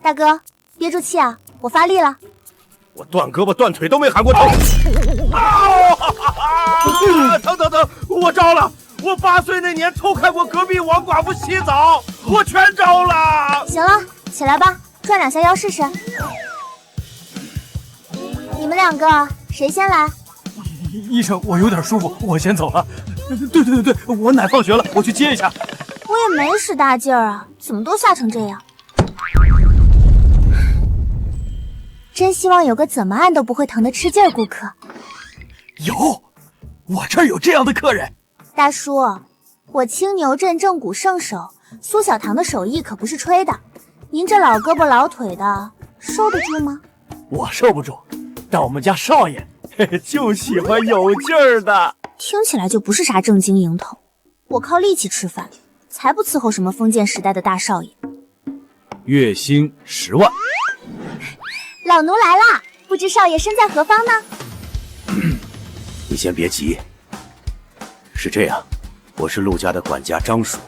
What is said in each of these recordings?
大哥，憋住气啊，我发力了。我断胳膊断腿都没喊过疼。疼！我招了！我8岁那年偷看过隔壁王寡妇洗澡，我全招了。行了，起来吧，转2下腰试试。你们2个谁先来？医生，我有点舒服，我先走了。对，我奶放学了，我去接一下。我也没使大劲儿啊，怎么都吓成这样？真希望有个怎么按都不会疼的吃劲儿顾客。有，我这儿有这样的客人。大叔，我青牛镇正骨圣手苏小棠的手艺可不是吹的，您这老胳膊老腿的受得住吗？我受不住，但我们家少爷就喜欢有劲儿的。听起来就不是啥正经营头，我靠力气吃饭，才不伺候什么封建时代的大少爷。月薪10万。老奴来啦，不知少爷身在何方呢？你先别急。是这样，我是陆家的管家张叔，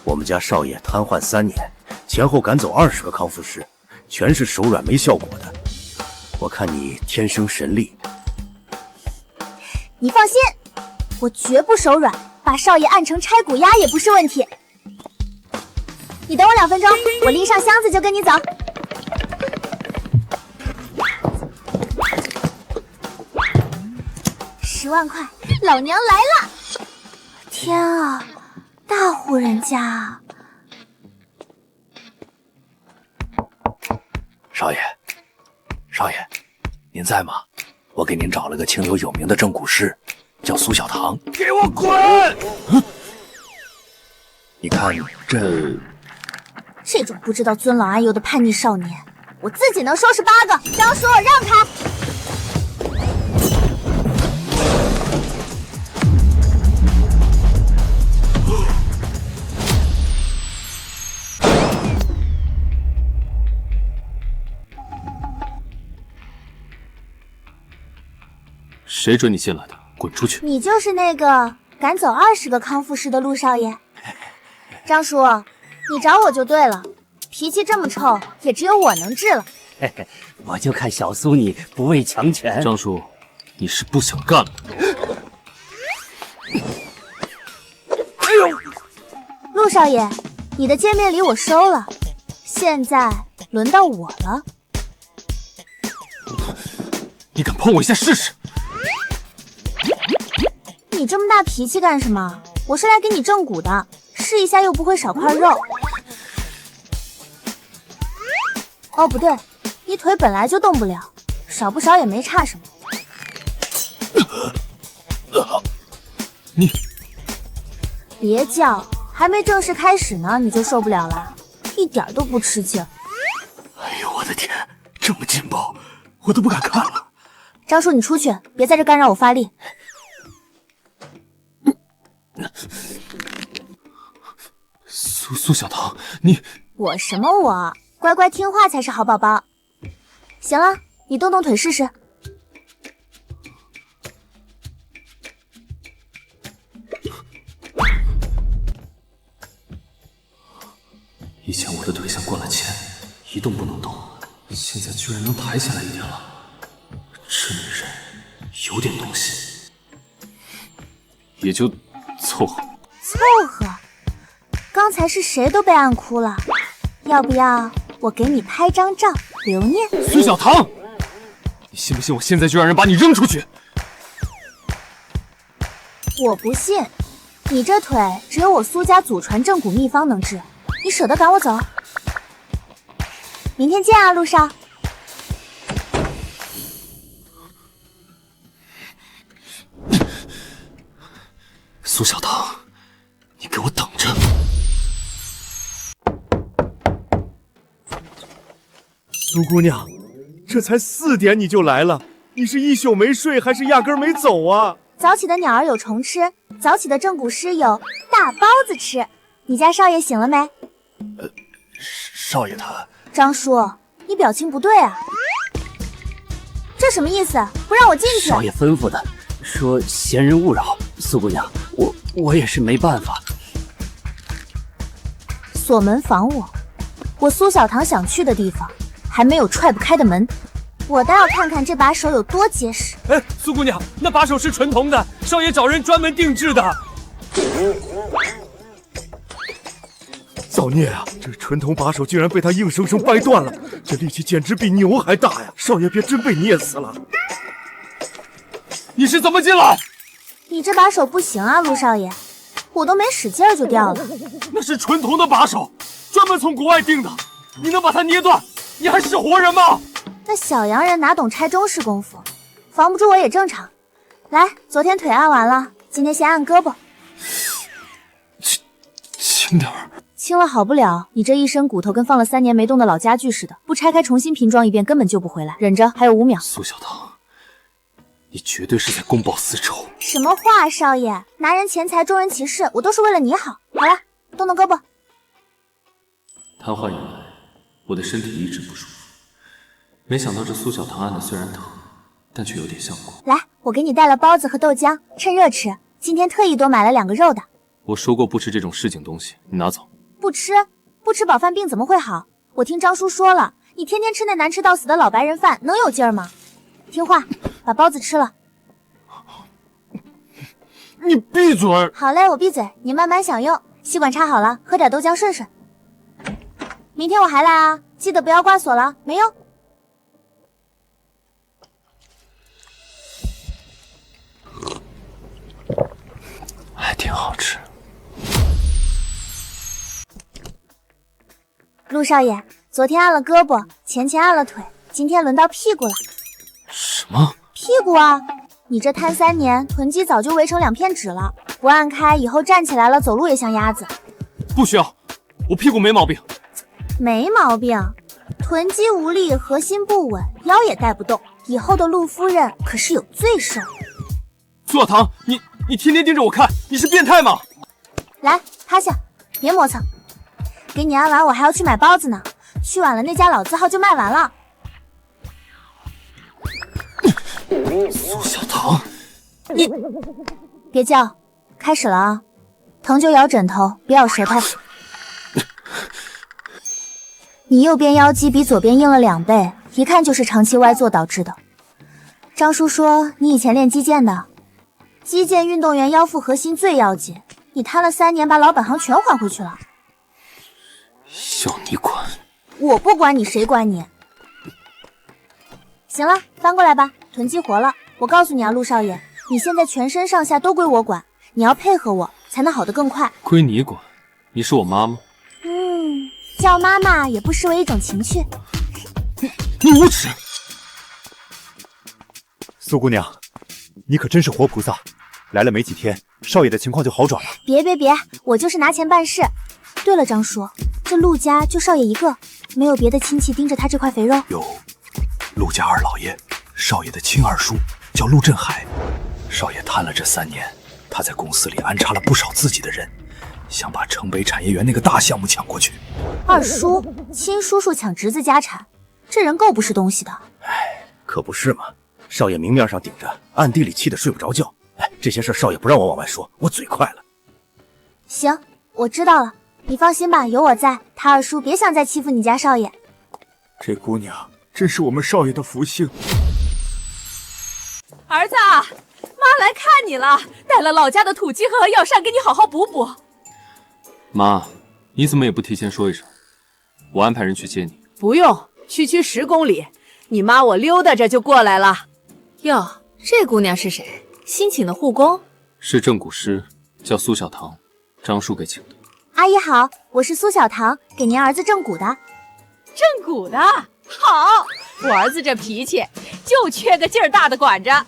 我们家少爷瘫痪3年，前后赶走20个康复师，全是手软没效果的。我看你天生神力。你放心，我绝不手软，把少爷按成拆骨鸭也不是问题。你等我2分钟，我拎上箱子就跟你走。10万块，老娘来了！天啊，大户人家啊！少爷，您在吗？我给您找了个清流有名的正骨师，叫苏小棠。给我滚！你看这种不知道尊老爱幼的叛逆少年，我自己能收拾8个。张叔，让开！谁准你进来的？滚出去！你就是那个赶走20个康复师的陆少爷。张叔，你找我就对了，脾气这么臭，也只有我能治了。我就看小苏你不畏强权。张叔，你是不想干了？哎呦！陆少爷，你的见面礼我收了，现在轮到我了。你敢碰我一下试试？你这么大脾气干什么？我是来给你正骨的，试一下又不会少块肉。哦，不对，你腿本来就动不了，少不少也没差什么。你别叫，还没正式开始呢，你就受不了了，一点都不吃劲。哎呦我的天，这么劲爆，我都不敢看了。张叔，你出去，别在这干扰我发力。苏小棠，你我什么我？乖乖听话才是好宝宝。行了，你动动腿试试。以前我的腿像灌了铅，一动不能动，现在居然能抬起来一点了。这女人有点东西，也就凑合。凑合？刚才是谁都被按哭了，要不要我给你拍张照留念？苏小棠，你信不信我现在就让人把你扔出去？我不信，你这腿只有我苏家祖传正骨秘方能治，你舍得赶我走？明天见啊，陆少。苏小棠，你给我等着！苏姑娘，这才4点你就来了，你是一宿没睡，还是压根没走啊？早起的鸟儿有虫吃，早起的正骨师有大包子吃。你家少爷醒了没？少爷他……张叔，你表情不对啊，这什么意思？不让我进去？少爷吩咐的，说闲人勿扰。苏姑娘，我也是没办法。锁门防我我苏小棠想去的地方，还没有踹不开的门。我倒要看看这把手有多结实。哎，苏姑娘，那把手是纯铜的，少爷找人专门定制的。造孽啊！这纯铜把手居然被他硬生生掰断了，这力气简直比牛还大呀！少爷别真被捏死了！你是怎么进来？你这把手不行啊，陆少爷，我都没使劲儿就掉了。那是纯铜的把手，专门从国外订的，你能把它捏断？你还是活人吗？那小洋人哪懂拆中式功夫，防不住我也正常。来，昨天腿按完了，今天先按胳膊。轻点儿。轻了好不了，你这一身骨头跟放了3年没动的老家具似的，不拆开重新拼装一遍根本救不回来。忍着，还有5秒。苏小棠，你绝对是在公报私仇。什么话，少爷？拿人钱财，众人其事，我都是为了你好。好了，动动胳膊。瘫痪以来，我的身体一直不舒服，没想到这苏小棠按的虽然疼，但却有点效果。来，我给你带了包子和豆浆，趁热吃。今天特意多买了2个肉的。我说过不吃这种市井东西，你拿走。不吃饱饭病怎么会好？我听张叔说了，你天天吃那难吃到死的老白人饭，能有劲儿吗？听话，把包子吃了。你闭嘴！好嘞，我闭嘴，你慢慢享用。吸管插好了，喝点豆浆顺顺。明天我还来啊，记得不要挂锁了，没用。还挺好吃。陆少爷，昨天按了胳膊，前按了腿，今天轮到屁股了。什么？屁股啊！你这瘫3年，臀肌早就围成2片纸了，不按开，以后站起来了走路也像鸭子。不需要，我屁股没毛病。没毛病，臀肌无力，核心不稳，腰也带不动，以后的陆夫人可是有罪受。苏小棠，你天天盯着我看，你是变态吗？来，趴下，别磨蹭。给你按完，我还要去买包子呢，去晚了那家老字号就卖完了。苏小棠，你别叫，开始了啊！疼就咬枕头，别咬舌头。你右边腰肌比左边硬了2倍，一看就是长期歪坐导致的。张叔说你以前练击剑的，击剑运动员腰腹核心最要紧，你瘫了3年，把老本行全还回去了。要你管？我不管你，谁管你？行了，翻过来吧，臀肌活了。我告诉你啊，陆少爷，你现在全身上下都归我管，你要配合我，才能好得更快。归你管？你是我妈吗？叫妈妈也不失为一种情趣。你无耻！苏姑娘，你可真是活菩萨，来了没几天，少爷的情况就好转了。别，我就是拿钱办事。对了，张叔，这陆家就少爷一个，没有别的亲戚盯着他这块肥肉？有，陆家二老爷，少爷的亲二叔，叫陆振海。少爷瘫了这3年，他在公司里安插了不少自己的人，想把城北产业园那个大项目抢过去。二叔、亲叔叔抢侄子家产，这人够不是东西的。可不是嘛，少爷明面上顶着，暗地里气得睡不着觉。这些事少爷不让我往外说，我嘴快了。行，我知道了。你放心吧，有我在，他二叔别想再欺负你家少爷。这姑娘真是我们少爷的福星。儿子，妈来看你了，带了老家的土鸡和药膳给你好好补补。妈，你怎么也不提前说一声？我安排人去接你。不用，区10公里，你妈我溜达着就过来了。哟，这姑娘是谁？新请的护工？是正骨师，叫苏小棠，张叔给请的。阿姨好，我是苏小棠，给您儿子正骨的。正骨的好，我儿子这脾气就缺个劲儿大的管着。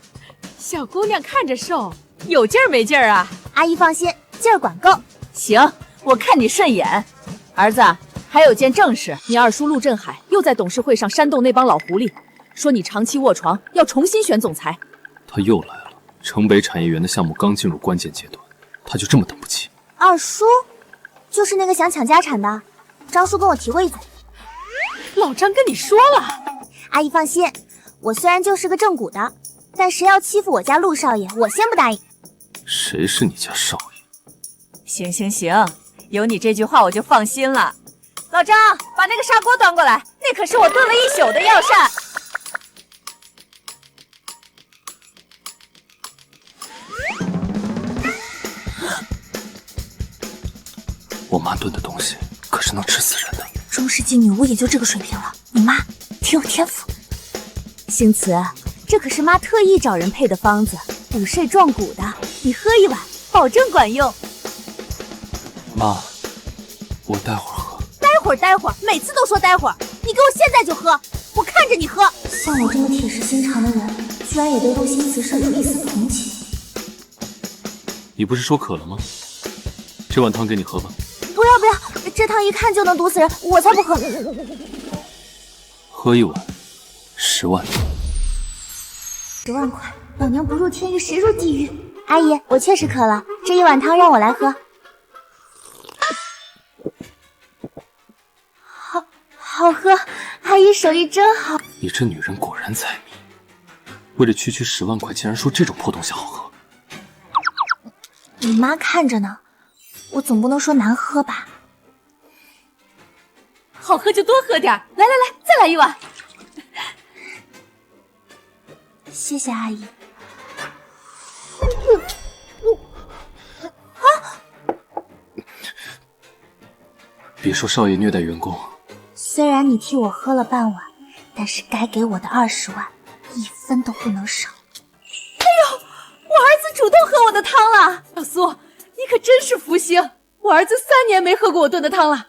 小姑娘看着瘦，有劲儿没劲儿啊？阿姨放心，劲儿管够。行，我看你顺眼。儿子，还有件正事，你二叔陆振海又在董事会上煽动那帮老狐狸，说你长期卧床，要重新选总裁。他又来了。城北产业园的项目刚进入关键阶段，他就这么等不起？二叔，就是那个想抢家产的，张叔跟我提过一嘴。老张跟你说了。阿姨放心，我虽然就是个正骨的，但谁要欺负我家陆少爷，我先不答应。谁是你家少爷？行，有你这句话我就放心了。老张，把那个砂锅端过来，那可是我炖了一宿的药膳。我妈炖的东西可是能吃死人的。中世纪女巫也就这个水平了，你妈挺有天赋。星慈，这可是妈特意找人配的方子，补肾壮骨的，你喝一碗，保证管用。妈，我待会儿喝。待会儿，每次都说待会儿，你给我现在就喝，我看着你喝。像我这么铁石心肠的人，居然也对陆星慈生出一丝同情。你不是说渴了吗？这碗汤给你喝吧。不要，这汤一看就能毒死人，我才不喝。喝一碗，10万。10万块，老娘不入天狱谁入地狱？阿姨，我确实渴了，这一碗汤让我来喝。好喝，阿姨手艺真好。你这女人果然财迷，为了区区10万块，竟然说这种破东西好喝。你妈看着呢，我总不能说难喝吧？好喝就多喝点，来，再来一碗。谢谢阿姨。别说少爷虐待员工。虽然你替我喝了半碗，但是该给我的20万1分都不能少。我儿子主动喝我的汤了，老苏，你可真是福星，我儿子3年没喝过我炖的汤了。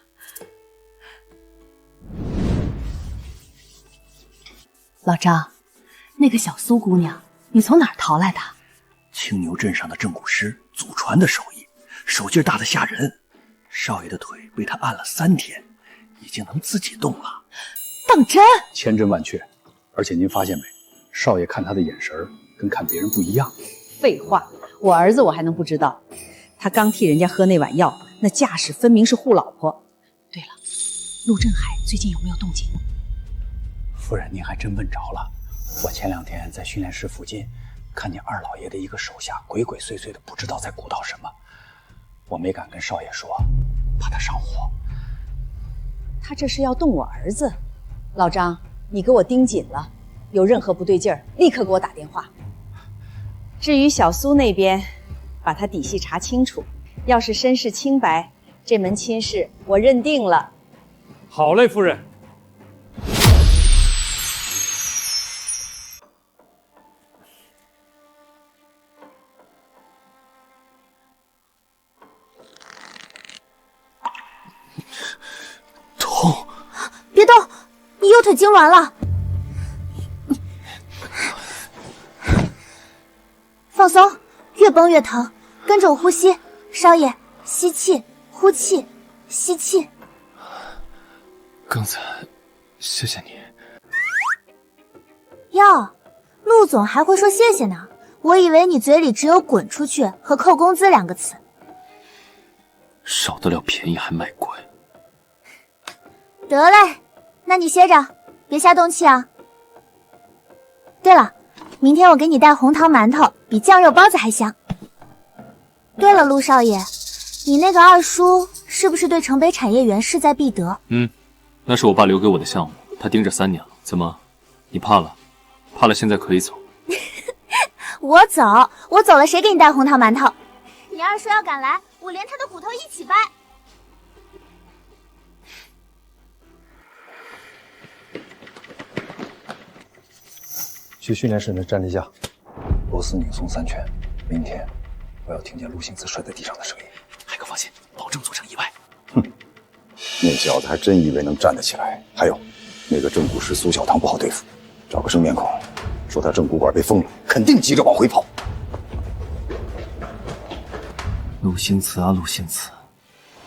老张，那个小苏姑娘，你从哪儿淘来的？青牛镇上的正骨师祖传的手艺，手劲大得吓人。少爷的腿被他按了3天，已经能自己动了。当真？千真万确。而且您发现没，少爷看他的眼神跟看别人不一样。废话，我儿子我还能不知道？他刚替人家喝那碗药，那架势分明是护老婆。对了，陆振海最近有没有动静？夫人，您还真问着了。我前2天在训练室附近，看见二老爷的一个手下鬼鬼祟祟的，不知道在鼓捣什么。我没敢跟少爷说，怕他上火。他这是要动我儿子。老张，你给我盯紧了，有任何不对劲儿，立刻给我打电话。至于小苏那边，把他底细查清楚，要是身世清白，这门亲事我认定了。好嘞，夫人。痛！别动，你右腿痉挛了。放松，越绷越疼，跟着我呼吸。少爷，吸气，呼气，吸气。刚才，谢谢你。哟，陆总还会说谢谢呢，我以为你嘴里只有滚出去和扣工资2个词。少得了便宜还卖乖。得嘞，那你歇着，别瞎动气啊。对了，明天我给你带红糖馒头，比酱肉包子还香。对了，陆少爷，你那个二叔是不是对城北产业园势在必得？那是我爸留给我的项目，他盯着3年了。怎么，你怕了？怕了，现在可以走。我走了，谁给你带红糖馒头？你二叔要敢来，我连他的骨头一起掰。去训练室的站立架，螺丝拧松3圈。明天我要听见陆星子摔在地上的声音。还可放心，保证做成意外。那小子还真以为能站得起来。还有，那个正骨师苏小棠不好对付，找个生面孔，说他正骨馆被封了，肯定急着往回跑。陆星慈啊，陆星慈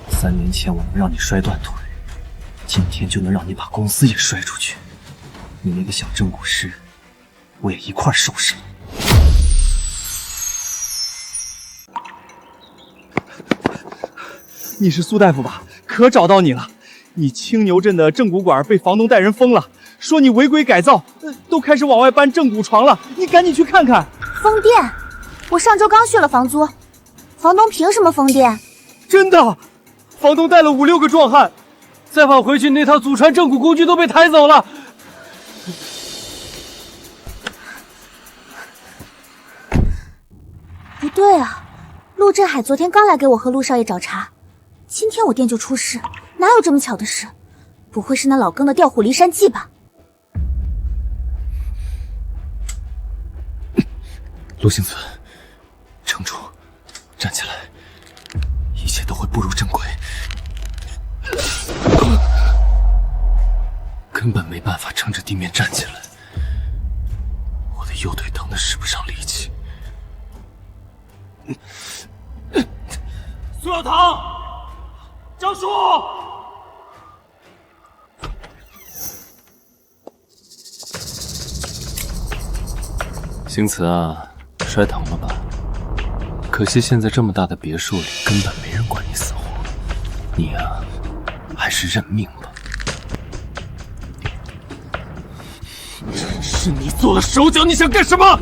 ，3年前我能让你摔断腿，今天就能让你把公司也摔出去。你那个小正骨师，我也一块收拾了。你是苏大夫吧？可找到你了！你青牛镇的正骨馆被房东带人封了，说你违规改造，都开始往外搬正骨床了。你赶紧去看看。封店？我上周刚续了房租，房东凭什么封店？真的，房东带了5、6个壮汉，再跑回去，那套祖传正骨工具都被抬走了。不对啊，陆振海昨天刚来给我和陆少爷找茬，今天我店就出事，哪有这么巧的事？不会是那老庚的调虎离山计吧？陆星子，城主，站起来，一切都会步入正轨。根本没办法撑着地面站起来，我的右腿疼得使不上力气。苏小棠，张叔，星慈啊，摔疼了吧？可惜现在这么大的别墅里根本没人管你死活，你啊，还是认命吧。是你做了手脚，你想干什么？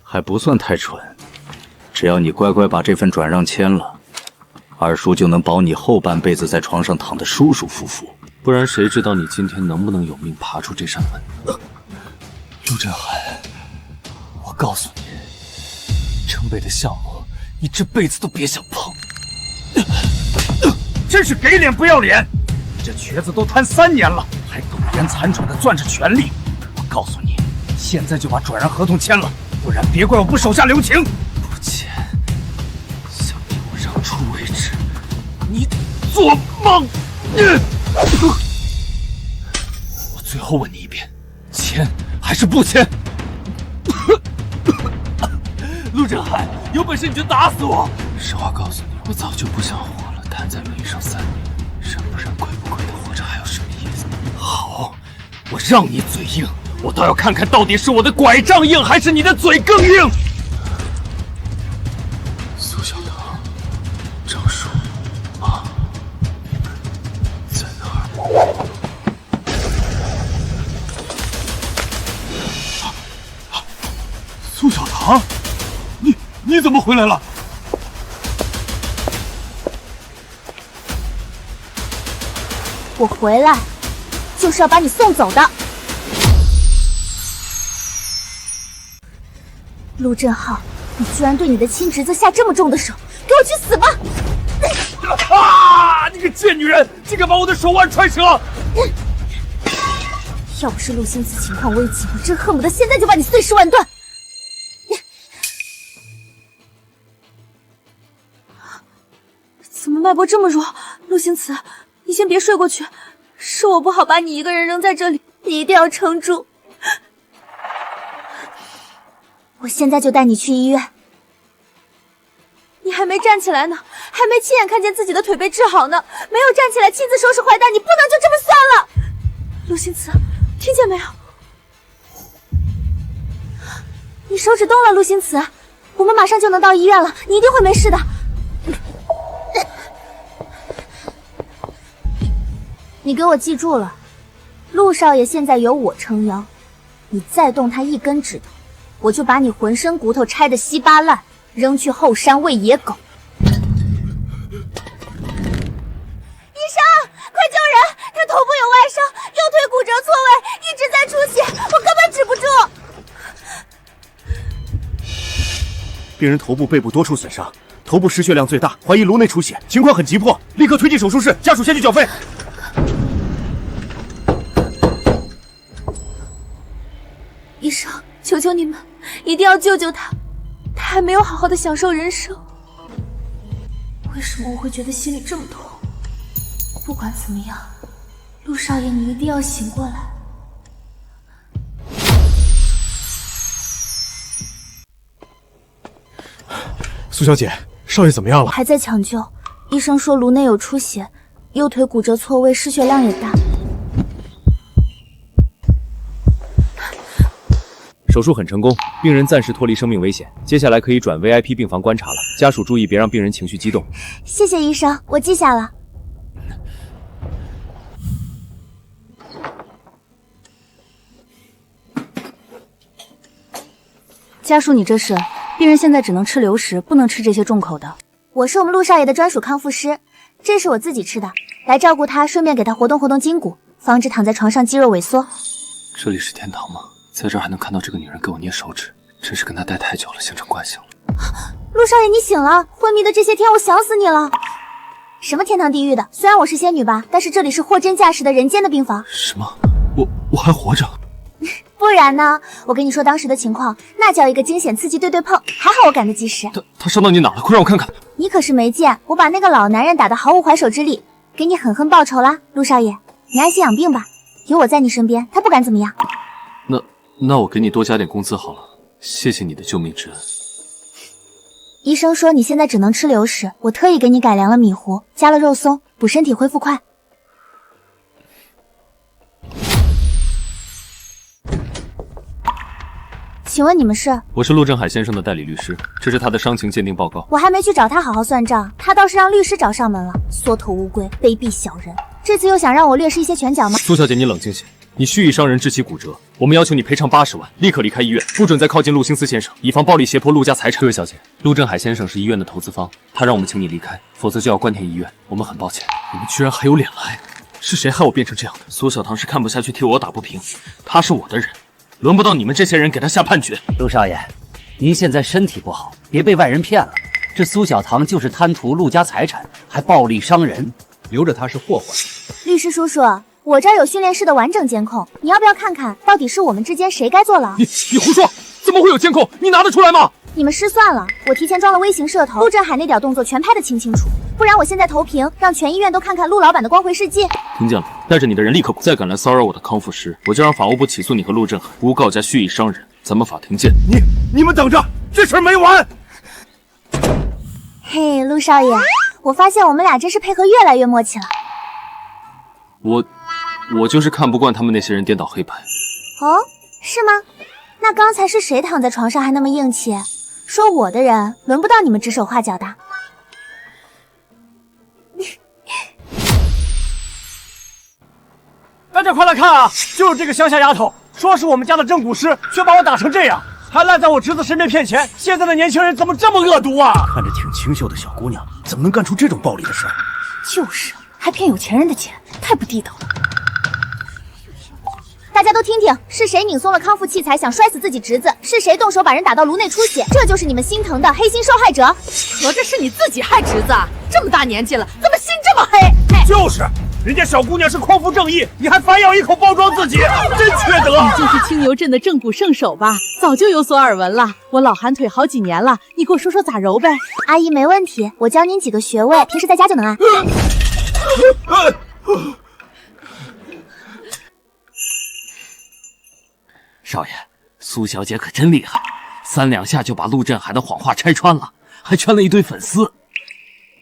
还不算太蠢，只要你乖乖把这份转让签了，二叔就能保你后半辈子在床上躺得舒舒服服。不然谁知道你今天能不能有命爬出这扇门？陆振海，我告诉你，城北的项目你这辈子都别想碰。真是给脸不要脸！这瘸子都瘫3年了，还苟延残喘地攥着权力。我告诉你，现在就把转让合同签了，不然别怪我不手下留情。不签，想逼我让出为止，你做梦！我最后问你一遍，签还是不签？陆振海，有本事你就打死我！实话告诉你，我早就不想活了，瘫在轮椅上3年，人不人鬼不鬼的活着还有什么意思？好，我让你嘴硬，我倒要看看到底是我的拐杖硬，还是你的嘴更硬！苏小棠，张叔，啊，在哪儿？苏小棠，你怎么回来了？我回来就是要把你送走的。陆振浩，你居然对你的亲侄子下这么重的手，给我去死吧！啊！你个贱女人，竟敢把我的手腕踹折！要不是陆星子情况危急，我真恨不得现在就把你碎尸万段。怎么脉搏这么弱？陆星慈，你先别睡过去，是我不好把你一个人扔在这里，你一定要撑住。我现在就带你去医院。你还没站起来呢，还没亲眼看见自己的腿被治好呢，没有站起来亲自收拾坏蛋，你不能就这么算了。陆星慈，听见没有？你手指动了，陆星慈，我们马上就能到医院了，你一定会没事的。你给我记住了，陆少爷现在由我撑腰，你再动他一根指头，我就把你浑身骨头拆得稀巴烂，扔去后山喂野狗。医生，快救人！他头部有外伤，右腿骨折错位，一直在出血，我根本止不住。病人头部、背部多处损伤，头部失血量最大，怀疑颅内出血，情况很急迫，立刻推进手术室，家属先去缴费。医生，求求你们，一定要救救他，他还没有好好的享受人生。为什么我会觉得心里这么痛？不管怎么样，陆少爷，你一定要醒过来。苏小姐，少爷怎么样了？还在抢救，医生说颅内有出血，右腿骨折错位，失血量也大。手术很成功，病人暂时脱离生命危险，接下来可以转 VIP 病房观察了。家属注意别让病人情绪激动。谢谢医生，我记下了。家属，你这是？病人现在只能吃流食，不能吃这些重口的。我是我们陆少爷的专属康复师，这是我自己吃的，来照顾他，顺便给他活动活动筋骨，防止躺在床上肌肉萎缩。这里是天堂吗？在这儿还能看到这个女人给我捏手指，真是跟她待太久了，形成惯性了。陆少爷，你醒了！昏迷的这些天，我想死你了。什么天堂地狱的？虽然我是仙女吧，但是这里是货真价实的人间的病房。什么？我还活着？不然呢？我跟你说当时的情况，那叫一个惊险刺激对对碰，还好我赶得及时。他伤到你哪了？快让我看看。你可是没见我把那个老男人打得毫无还手之力，给你狠狠报仇啦，陆少爷，你安心养病吧，有我在你身边，他不敢怎么样。那我给你多加点工资好了，谢谢你的救命之恩。医生说你现在只能吃流食，我特意给你改良了米糊，加了肉松，补身体恢复快。请问你们是？我是陆振海先生的代理律师，这是他的伤情鉴定报告。我还没去找他好好算账，他倒是让律师找上门了，缩头乌龟，卑鄙小人。这次又想让我略施一些拳脚吗？苏小姐，你冷静些。你蓄意伤人致其骨折，我们要求你赔偿80万，立刻离开医院，不准再靠近陆星思先生，以防暴力胁迫陆家财产。这位小姐，陆振海先生是医院的投资方，他让我们请你离开，否则就要关停医院。我们很抱歉。你们居然还有脸来！是谁害我变成这样的？苏小棠是看不下去替我打不平，他是我的人，轮不到你们这些人给他下判决。陆少爷，您现在身体不好，别被外人骗了。这苏小棠就是贪图陆家财产，还暴力伤人，留着他是祸患。律师叔叔，我这儿有训练室的完整监控，你要不要看看，到底是我们之间谁该坐牢？你胡说！怎么会有监控？你拿得出来吗？你们失算了，我提前装了微型摄头，陆振海那点动作全拍得清清楚，不然我现在投屏，让全医院都看看陆老板的光辉事迹。听见了，带着你的人立刻滚！再敢来骚扰我的康复师，我就让法务部起诉你和陆振海诬告加蓄意伤人。咱们法庭见。你们等着，这事儿没完！嘿，陆少爷，我发现我们俩真是配合越来越默契了。我就是看不惯他们那些人颠倒黑白。哦，是吗？那刚才是谁躺在床上还那么硬气？说我的人轮不到你们指手画脚的。大家快来看啊！就是这个乡下丫头，说是我们家的正骨师，却把我打成这样，还赖在我侄子身边骗钱。现在的年轻人怎么这么恶毒啊？看着挺清秀的小姑娘，怎么能干出这种暴力的事儿？就是，还骗有钱人的钱，太不地道了。大家都听听，是谁拧松了康复器材想摔死自己侄子？是谁动手把人打到颅内出血？这就是你们心疼的黑心受害者？合着是你自己害侄子？这么大年纪了，怎么心这么黑？就是，人家小姑娘是匡扶正义，你还反咬一口包装自己，真缺德！你就是青牛镇的正骨圣手吧？早就有所耳闻了。我老寒腿好几年了，你给我说说咋揉呗？阿姨没问题，我教您几个穴位，平时在家就能按。少爷，苏小姐可真厉害，3两下就把陆振海的谎话拆穿了，还圈了一堆粉丝。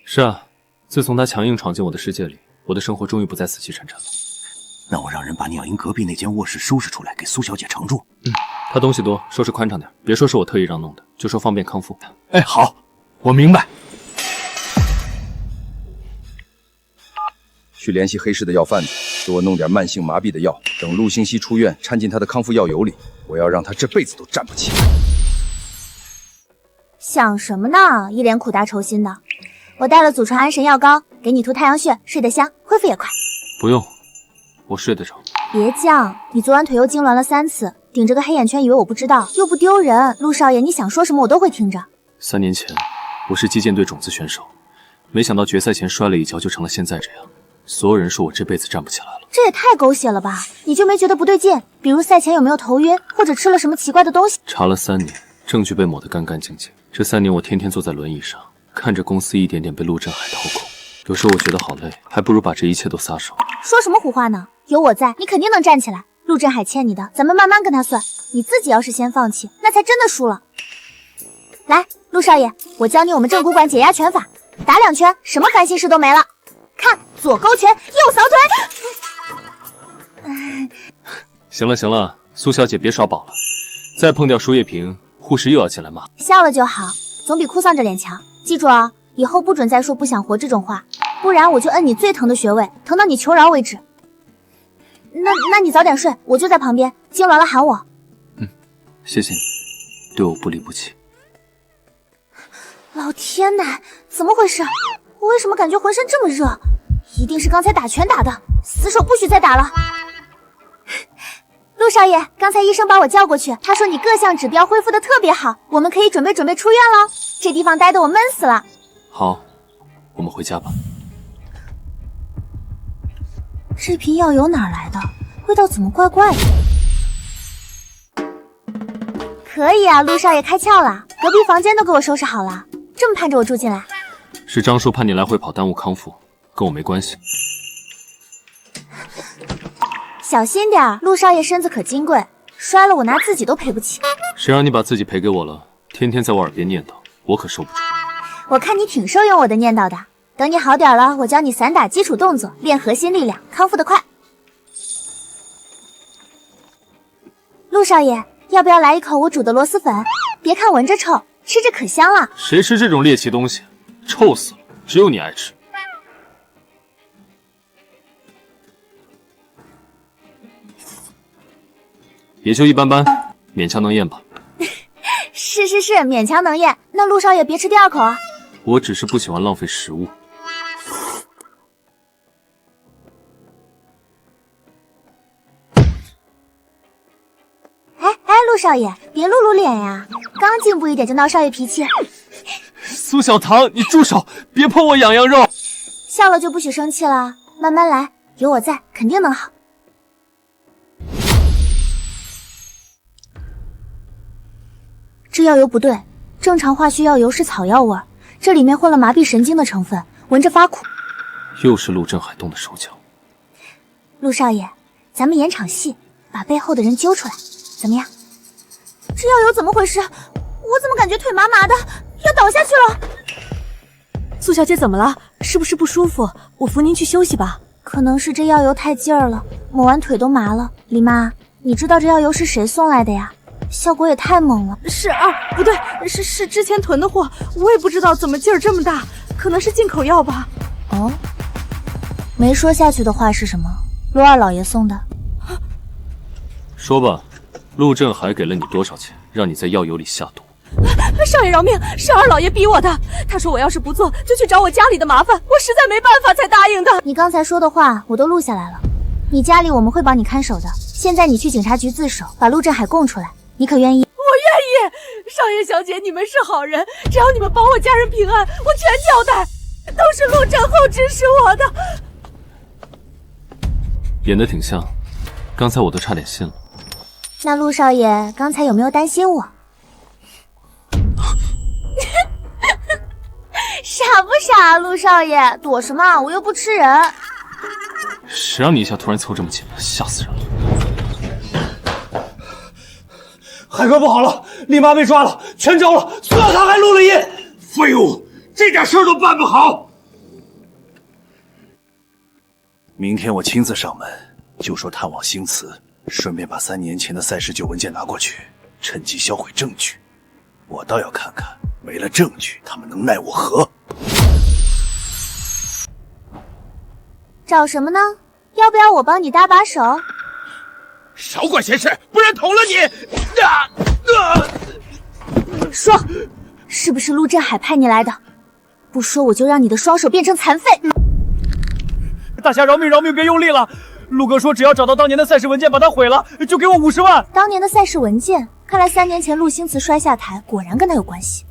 是啊，自从他强硬闯进我的世界里，我的生活终于不再死气沉沉了。那我让人把鸟营隔壁那间卧室收拾出来，给苏小姐承住。他东西多，收拾宽敞点，别说是我特意让弄的，就说方便康复。哎，好，我明白。去联系黑市的药贩子，给我弄点慢性麻痹的药，等陆星熙出院，掺进他的康复药油里，我要让他这辈子都站不起来。想什么呢？一脸苦大仇心的。我带了祖传安神药膏，给你涂太阳穴，睡得香，恢复也快。不用，我睡得着。别犟，你昨晚腿又痉挛了3次，顶着个黑眼圈以为我不知道，又不丢人。陆少爷，你想说什么我都会听着。3年前，我是击剑队种子选手，没想到决赛前摔了一跤就成了现在这样。所有人说我这辈子站不起来了，这也太狗血了吧！你就没觉得不对劲？比如赛前有没有头晕，或者吃了什么奇怪的东西？查了3年，证据被抹得干干净净。这3年我天天坐在轮椅上，看着公司一点点被陆振海掏空，有时候我觉得好累，还不如把这一切都撒手。说什么胡话呢？有我在，你肯定能站起来。陆振海欠你的，咱们慢慢跟他算。你自己要是先放弃，那才真的输了。来，陆少爷，我教你我们正骨馆解压拳法，打2拳，什么烦心事都没了。看，左勾拳，右扫腿。行了行了，苏小姐别耍宝了，再碰掉输液瓶，护士又要进来骂。笑了就好，总比哭丧着脸强。记住啊，以后不准再说不想活这种话，不然我就摁你最疼的穴位，疼到你求饶为止。那你早点睡，我就在旁边，痉挛了喊我。谢谢你。对我不离不弃。老天呐，怎么回事？我为什么感觉浑身这么热？一定是刚才打拳打的，死手不许再打了。陆少爷，刚才医生把我叫过去，他说你各项指标恢复的特别好，我们可以准备出院喽。这地方待得我闷死了。好，我们回家吧。这瓶药油哪来的？味道怎么怪怪的？可以啊，陆少爷开窍了，隔壁房间都给我收拾好了，这么盼着我住进来。是张叔怕你来回跑耽误康复，跟我没关系。小心点，陆少爷身子可金贵，摔了我拿自己都赔不起。谁让你把自己赔给我了？天天在我耳边念叨，我可受不住。我看你挺受用我的念叨的，等你好点了，我教你散打基础动作，练核心力量，康复得快。陆少爷，要不要来一口我煮的螺蛳粉？别看闻着臭，吃着可香了。谁吃这种猎奇东西？臭死了，只有你爱吃。也就一般般，勉强能咽吧。是，勉强能咽。那陆少爷别吃第二口啊。我只是不喜欢浪费食物。哎，陆少爷，别露脸呀！刚进步一点就闹少爷脾气。苏小棠，你住手！别碰我痒痒肉。笑了就不许生气了，慢慢来，有我在，肯定能好。这药油不对，正常化学药油是草药味儿，这里面混了麻痹神经的成分，闻着发苦。又是陆振海动的手脚。陆少爷，咱们演场戏，把背后的人揪出来，怎么样？这药油怎么回事？我怎么感觉腿麻麻的，要倒下去了？苏小姐怎么了？是不是不舒服？我扶您去休息吧。可能是这药油太劲儿了，抹完腿都麻了。李妈，你知道这药油是谁送来的呀？效果也太猛了。是啊，不对，是之前囤的货，我也不知道怎么劲儿这么大，可能是进口药吧。哦，没说下去的话是什么？陆二老爷送的。说吧，陆振海给了你多少钱，让你在药油里下毒？少爷饶命，是二老爷逼我的。他说我要是不做，就去找我家里的麻烦，我实在没办法才答应的。你刚才说的话我都录下来了，你家里我们会帮你看守的。现在你去警察局自首，把陆振海供出来，你可愿意？我愿意。少爷小姐，你们是好人，只要你们保我家人平安，我全交代。都是陆振后指使我的。演得挺像，刚才我都差点信了。那陆少爷刚才有没有担心我？傻不傻，陆少爷躲什么？我又不吃人。谁让你一下突然凑这么近，吓死人了！海哥不好了，丽妈被抓了，全招了，苏小棠还录了音。废物，这点事儿都办不好。明天我亲自上门，就说探望星祠，顺便把3年前的赛事旧文件拿过去，趁机销毁证据。我倒要看看，没了证据，他们能奈我何？找什么呢？要不要我帮你搭把手？少管闲事，不然捅了你！说，是不是陆振海派你来的？不说我就让你的双手变成残废！大侠饶命饶命，别用力了！陆哥说只要找到当年的赛事文件，把它毁了，就给我50万。当年的赛事文件，看来3年前陆星祠摔下台，果然跟他有关系。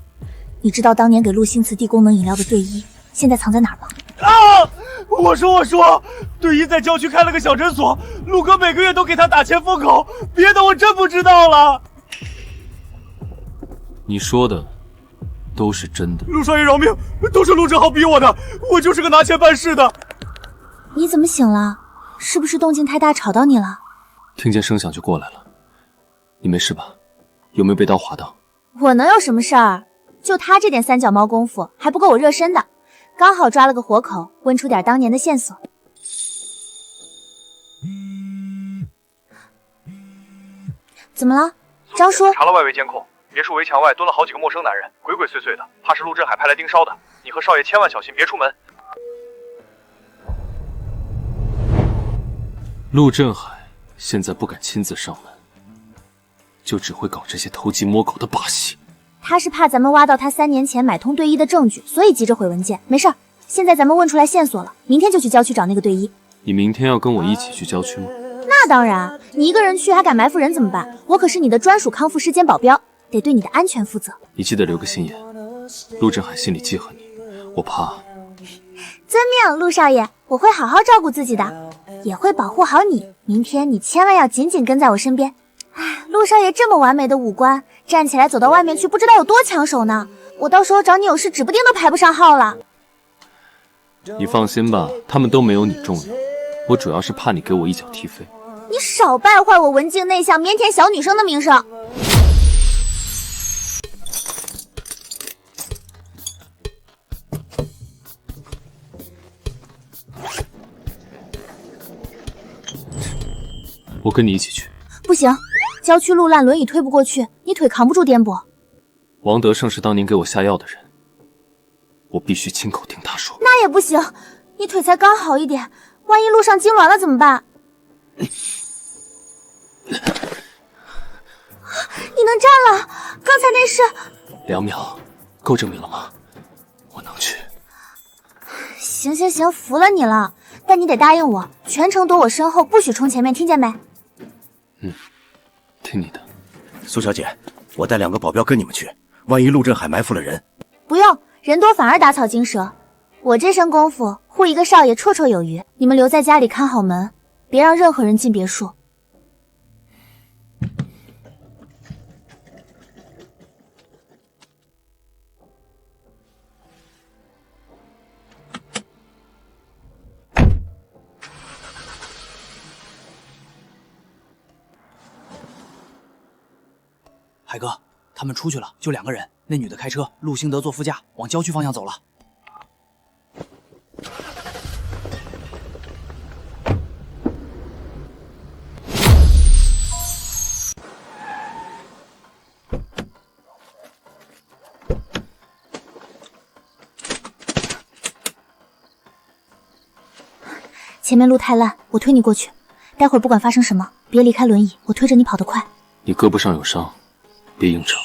你知道当年给陆星祠递功能饮料的队医现在藏在哪儿吗？啊！我说，队医在郊区开了个小诊所，陆哥每个月都给他打钱封口，别的我真不知道了。你说的都是真的。陆少爷饶命，都是陆振豪逼我的，我就是个拿钱办事的。你怎么醒了？是不是动静太大吵到你了？听见声响就过来了。你没事吧？有没有被刀划到？我能有什么事儿？就他这点三脚猫功夫还不够我热身的，刚好抓了个活口，问出点当年的线索。怎么了，张叔？查了外围监控，别墅围墙外蹲了好几个陌生男人，鬼鬼祟祟的，怕是陆振海派来盯梢的。你和少爷千万小心，别出门。陆振海现在不敢亲自上门，就只会搞这些偷鸡摸狗的把戏。他是怕咱们挖到他3年前买通队医的证据，所以急着毁文件。没事儿，现在咱们问出来线索了，明天就去郊区找那个队医。你明天要跟我一起去郊区吗？那当然，你一个人去还敢埋伏人怎么办？我可是你的专属康复师兼保镖，得对你的安全负责。你记得留个心眼，陆振海心里记恨你，我怕。遵命，陆少爷，我会好好照顾自己的，也会保护好你。明天你千万要紧紧跟在我身边。哎，陆少爷这么完美的五官，站起来走到外面去，不知道有多抢手呢。我到时候找你有事，指不定都排不上号了。你放心吧，他们都没有你重要。我主要是怕你给我一脚踢飞。你少败坏我文静内向、腼腆小女生的名声。我跟你一起去。不行，郊区路烂，轮椅推不过去，你腿扛不住颠簸。王德胜是当年给我下药的人，我必须亲口听他说。那也不行，你腿才刚好一点，万一路上痉挛了怎么办？你能站了？刚才那是2秒，够证明了吗？我能去。行行行，服了你了，但你得答应我，全程躲我身后，不许冲前面，听见没？听你的。苏小姐，我带2个保镖跟你们去，万一陆振海埋伏了人。不用，人多反而打草惊蛇。我这身功夫护一个少爷绰绰有余，你们留在家里看好门，别让任何人进别墅。海哥，他们出去了，就2个人。那女的开车，陆兴德坐副驾，往郊区方向走了。前面路太烂，我推你过去。待会儿不管发生什么，别离开轮椅，我推着你跑得快。你胳膊上有伤，别硬撑。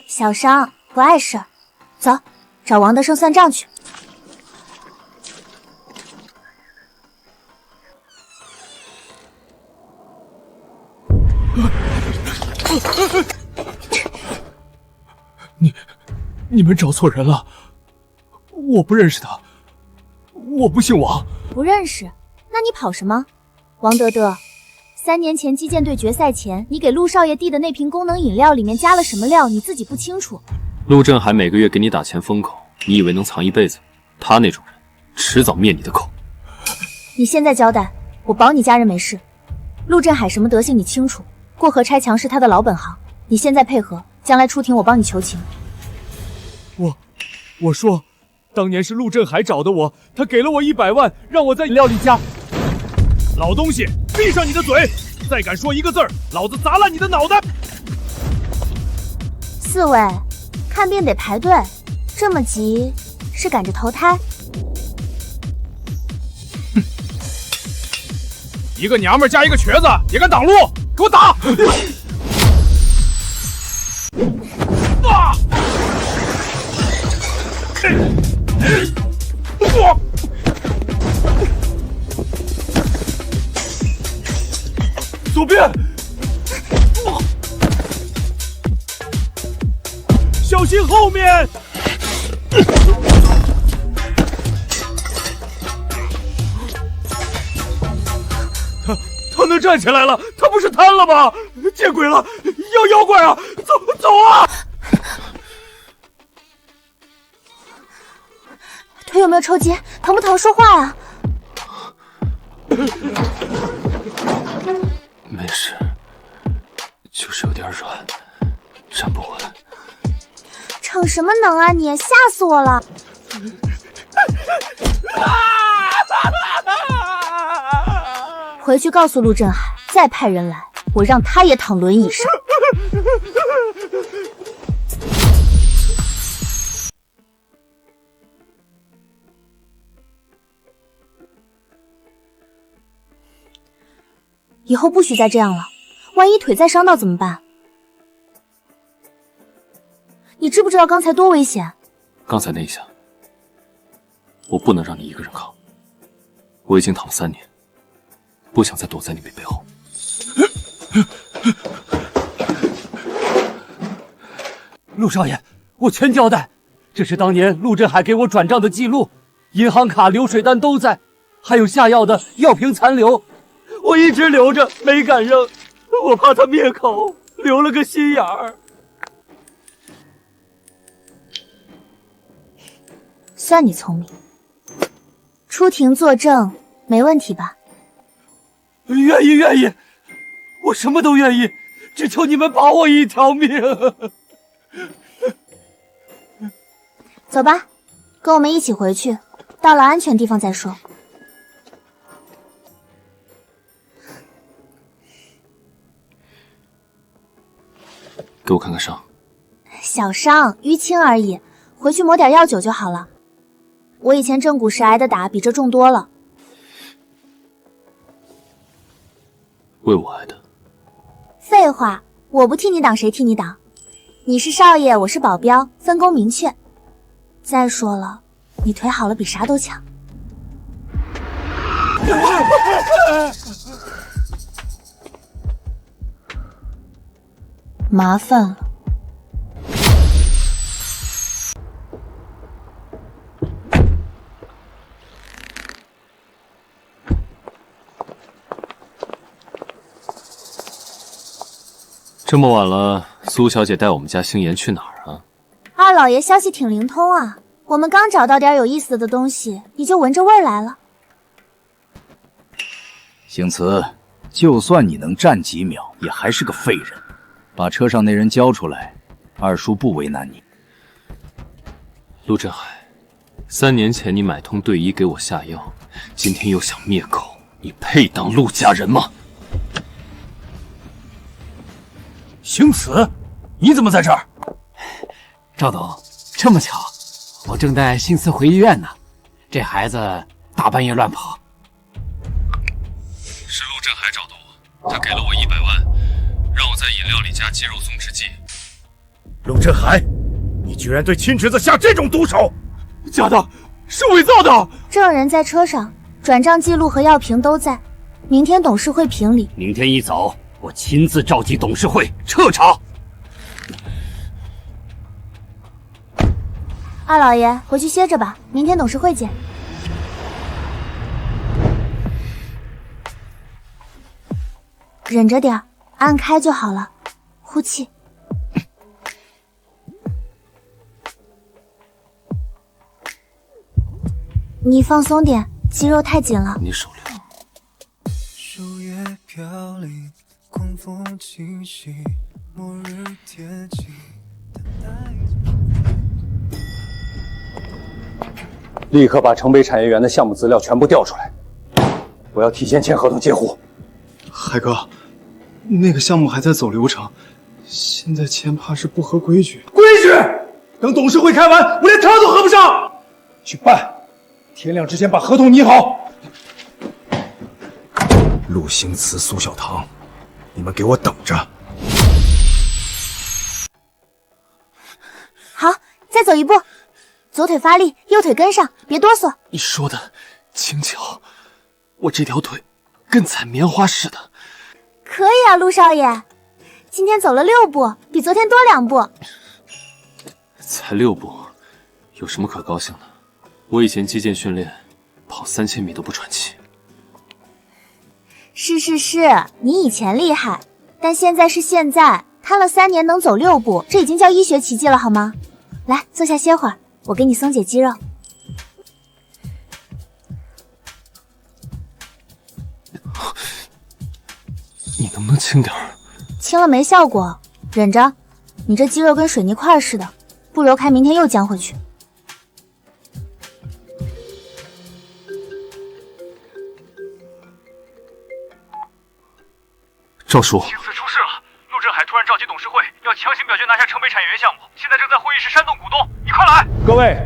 小伤不碍事，走，找王德胜算账去。你们找错人了，我不认识他，我不姓王。不认识？那你跑什么？王德德，3年前击剑队决赛前，你给陆少爷递的那瓶功能饮料里面加了什么料，你自己不清楚。陆振海每个月给你打钱封口，你以为能藏一辈子？他那种人，迟早灭你的口。你现在交代，我保你家人没事。陆振海什么德行你清楚，过河拆墙是他的老本行。你现在配合，将来出庭我帮你求情。我说，当年是陆振海找的我，他给了我100万，让我在饮料里加。老东西，闭上你的嘴！再敢说一个字儿，老子砸烂你的脑袋！4位，看病得排队，这么急，是赶着投胎？一个娘们加一个瘸子，也敢挡路？给我打！左边，小心后面！他能站起来了，他不是瘫了吗？见鬼了，妖怪啊！走啊！腿有没有抽筋？疼不疼？说话呀！没事，就是有点软，站不稳。逞什么能啊你！吓死我了！回去告诉陆振海，再派人来，我让他也躺轮椅上。以后不许再这样了，万一腿再伤到怎么办？你知不知道刚才多危险？刚才那一下，我不能让你一个人扛。我已经躺了3年，不想再躲在你背后。陆少爷，我全交代，这是当年陆振海给我转账的记录，银行卡、流水单都在，还有下药的药瓶残留，我一直留着没敢扔，我怕他灭口，留了个心眼儿。算你聪明，出庭作证没问题吧？愿意，愿意，我什么都愿意，只求你们保我一条命。走吧，跟我们一起回去，到了安全地方再说。给我看看伤。小伤，淤青而已，回去抹点药酒就好了。我以前正骨时挨的打比这重多了。为我挨的？废话，我不替你挡，谁替你挡？你是少爷，我是保镖，分工明确。再说了，你腿好了比啥都强。麻烦了。这么晚了，苏小姐带我们家星妍去哪儿啊？二老爷消息挺灵通啊，我们刚找到点有意思的东西，你就闻着味儿来了。星慈，就算你能站几秒，也还是个废人。把车上那人交出来，二叔不为难你。陆振海，3年前你买通队医给我下药，今天又想灭口，你配当陆家人吗？星慈，你怎么在这儿？赵董，这么巧，我正带星慈回医院呢。这孩子大半夜乱跑。是陆振海找的我，他给了我100万，让我在饮料里加肌肉松弛剂。陆振海，你居然对亲侄子下这种毒手！假的，是伪造的。证人在车上，转账记录和药瓶都在，明天董事会评理。明天一早，我亲自召集董事会彻查。二老爷，回去歇着吧，明天董事会见。忍着点，按开就好了，呼气。你放松点，肌肉太紧了。你手溜。树叶飘零，狂风侵袭，末日贴近。立刻把城北产业园的项目资料全部调出来，我要提前签合同接户。海哥，那个项目还在走流程，现在签怕是不合规矩。规矩？等董事会开完，我连汤都喝不上。去办，天亮之前把合同拟好。陆星慈、苏小棠，你们给我等着！好，再走一步。左腿发力，右腿跟上，别哆嗦。你说的轻巧，我这条腿跟踩棉花似的。可以啊，陆少爷，今天走了6步，比昨天多2步。才6步，有什么可高兴的？我以前击剑训练，跑3000米都不喘气。是，你以前厉害，但现在是现在，瘫了3年能走6步，这已经叫医学奇迹了好吗？来，坐下歇会儿。我给你松解肌肉。你能不能轻点儿？轻了没效果，忍着。你这肌肉跟水泥块似的，不揉开明天又僵回去。赵叔，星慈出事了！陆振海突然召集董事会，要强行表决拿下城北产业园项目，现在正在会议室煽动股东，你快来！各位，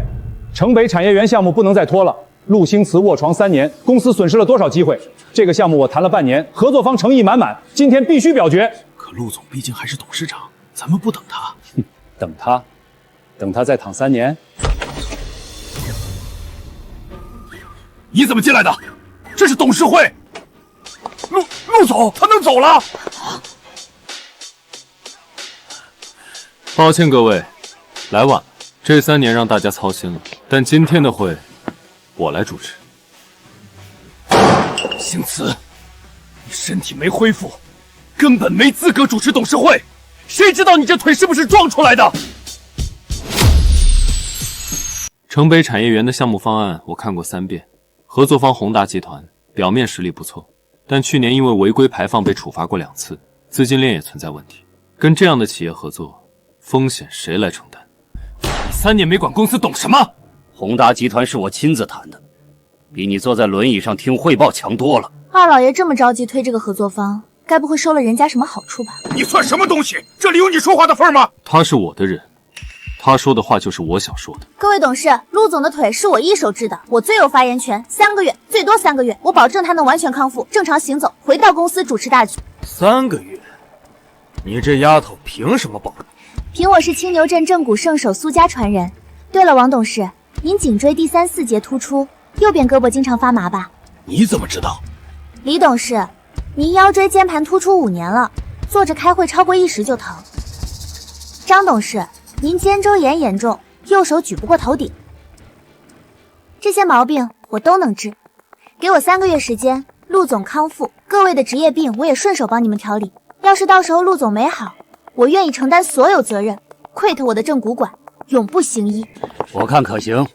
城北产业园项目不能再拖了。陆星慈卧床3年，公司损失了多少机会？这个项目我谈了半年，合作方诚意满满，今天必须表决。可陆总毕竟还是董事长，咱们不等他。等他？等他再躺3年。你怎么进来的？这是董事会。陆总，他能走了？抱歉各位，来晚了。这3年让大家操心了，但今天的会我来主持。星慈，你身体没恢复，根本没资格主持董事会。谁知道你这腿是不是撞出来的？城北产业园的项目方案我看过3遍，合作方宏达集团表面实力不错，但去年因为违规排放被处罚过2次，资金链也存在问题。跟这样的企业合作，风险谁来承担？你3年没管公司，懂什么？宏达集团是我亲自谈的，比你坐在轮椅上听汇报强多了。二老爷这么着急推这个合作方，该不会收了人家什么好处吧？你算什么东西？这里有你说话的份吗？他是我的人，他说的话就是我想说的。各位董事，陆总的腿是我一手治的，我最有发言权。3个月，最多3个月，我保证他能完全康复，正常行走，回到公司主持大局。3个月？你这丫头凭什么保证？凭我是青牛镇正骨圣手苏家传人。对了，王董事，您颈椎第3、4节突出，右边胳膊经常发麻吧？你怎么知道？李董事，您腰椎间盘突出5年了，坐着开会超过1时就疼。张董事，您肩周炎严重，右手举不过头顶。这些毛病我都能治，给我3个月时间，陆总康复，各位的职业病我也顺手帮你们调理。要是到时候陆总没好，我愿意承担所有责任，quit我的正骨馆，永不行医。我看可行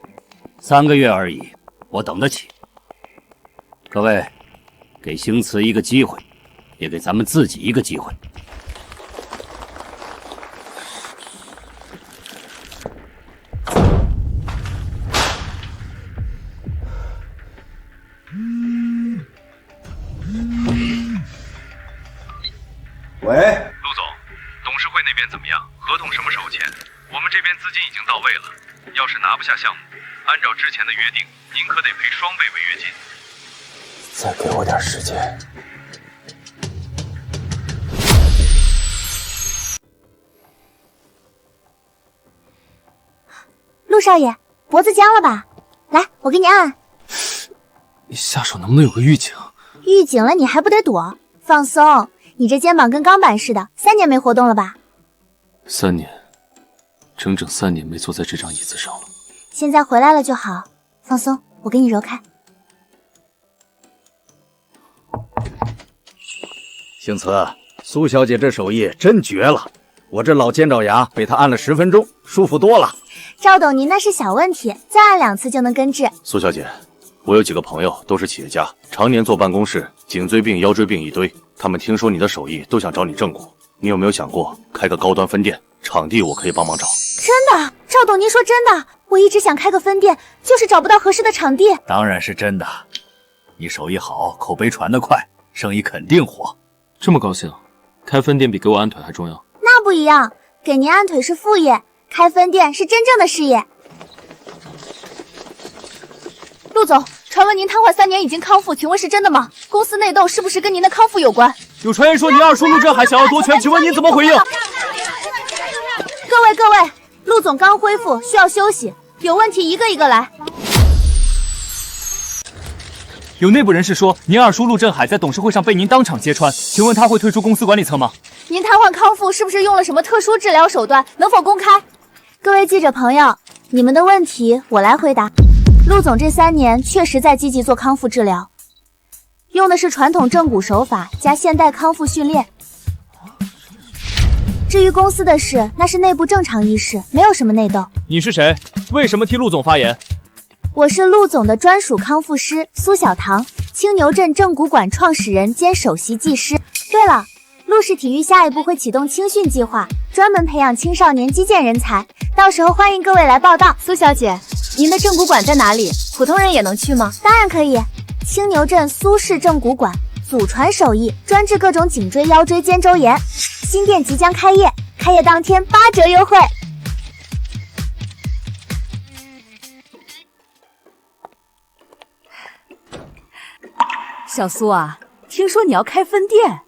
，3个月而已，我等得起。各位，给星慈一个机会，也给咱们自己一个机会。喂，陆总，董事会那边怎么样？合同什么时候签？我们这边资金已经到位了，要是拿不下项目，按照之前的约定，您可得赔双倍违约金。再给我点时间。陆少爷，脖子僵了吧？来，我给你按按。你下手能不能有个预警？预警了你还不得躲？放松，你这肩膀跟钢板似的，3年没活动了吧？3年，整整3年没坐在这张椅子上了。现在回来了就好，放松，我给你揉开。星慈，苏小姐这手艺真绝了，我这老尖爪牙被她按了10分钟，舒服多了。赵董，您那是小问题，再按2次就能根治。苏小姐，我有几个朋友都是企业家，常年坐办公室，颈椎病、腰椎病一堆。他们听说你的手艺，都想找你正骨。你有没有想过开个高端分店？场地我可以帮忙找。真的？赵董，您说真的？我一直想开个分店，就是找不到合适的场地。当然是真的，你手艺好，口碑传得快，生意肯定火。这么高兴，开分店比给我按腿还重要？那不一样，给您按腿是副业，开分店是真正的事业。陆总，传闻您瘫痪3年已经康复，请问是真的吗？公司内斗是不是跟您的康复有关？有传言说您二叔陆振海想要夺权，请问您怎么回应？各位，陆总刚恢复，需要休息，有问题一个一个来。有内部人士说，您二叔陆振海在董事会上被您当场揭穿，请问他会退出公司管理层吗？您瘫痪康复是不是用了什么特殊治疗手段？能否公开？各位记者朋友，你们的问题我来回答。陆总这3年确实在积极做康复治疗，用的是传统正骨手法加现代康复训练。至于公司的事，那是内部正常议事，没有什么内斗。你是谁？为什么替陆总发言？我是陆总的专属康复师苏小棠，青牛镇正骨馆创始人兼首席技师。对了，陆氏体育下一步会启动青训计划，专门培养青少年击剑人才，到时候欢迎各位来报道。苏小姐，您的正骨馆在哪里？普通人也能去吗？当然可以，青牛镇苏氏正骨馆，祖传手艺，专治各种颈椎、腰椎、肩周炎。新店即将开业，开业当天8折优惠。小苏啊，听说你要开分店。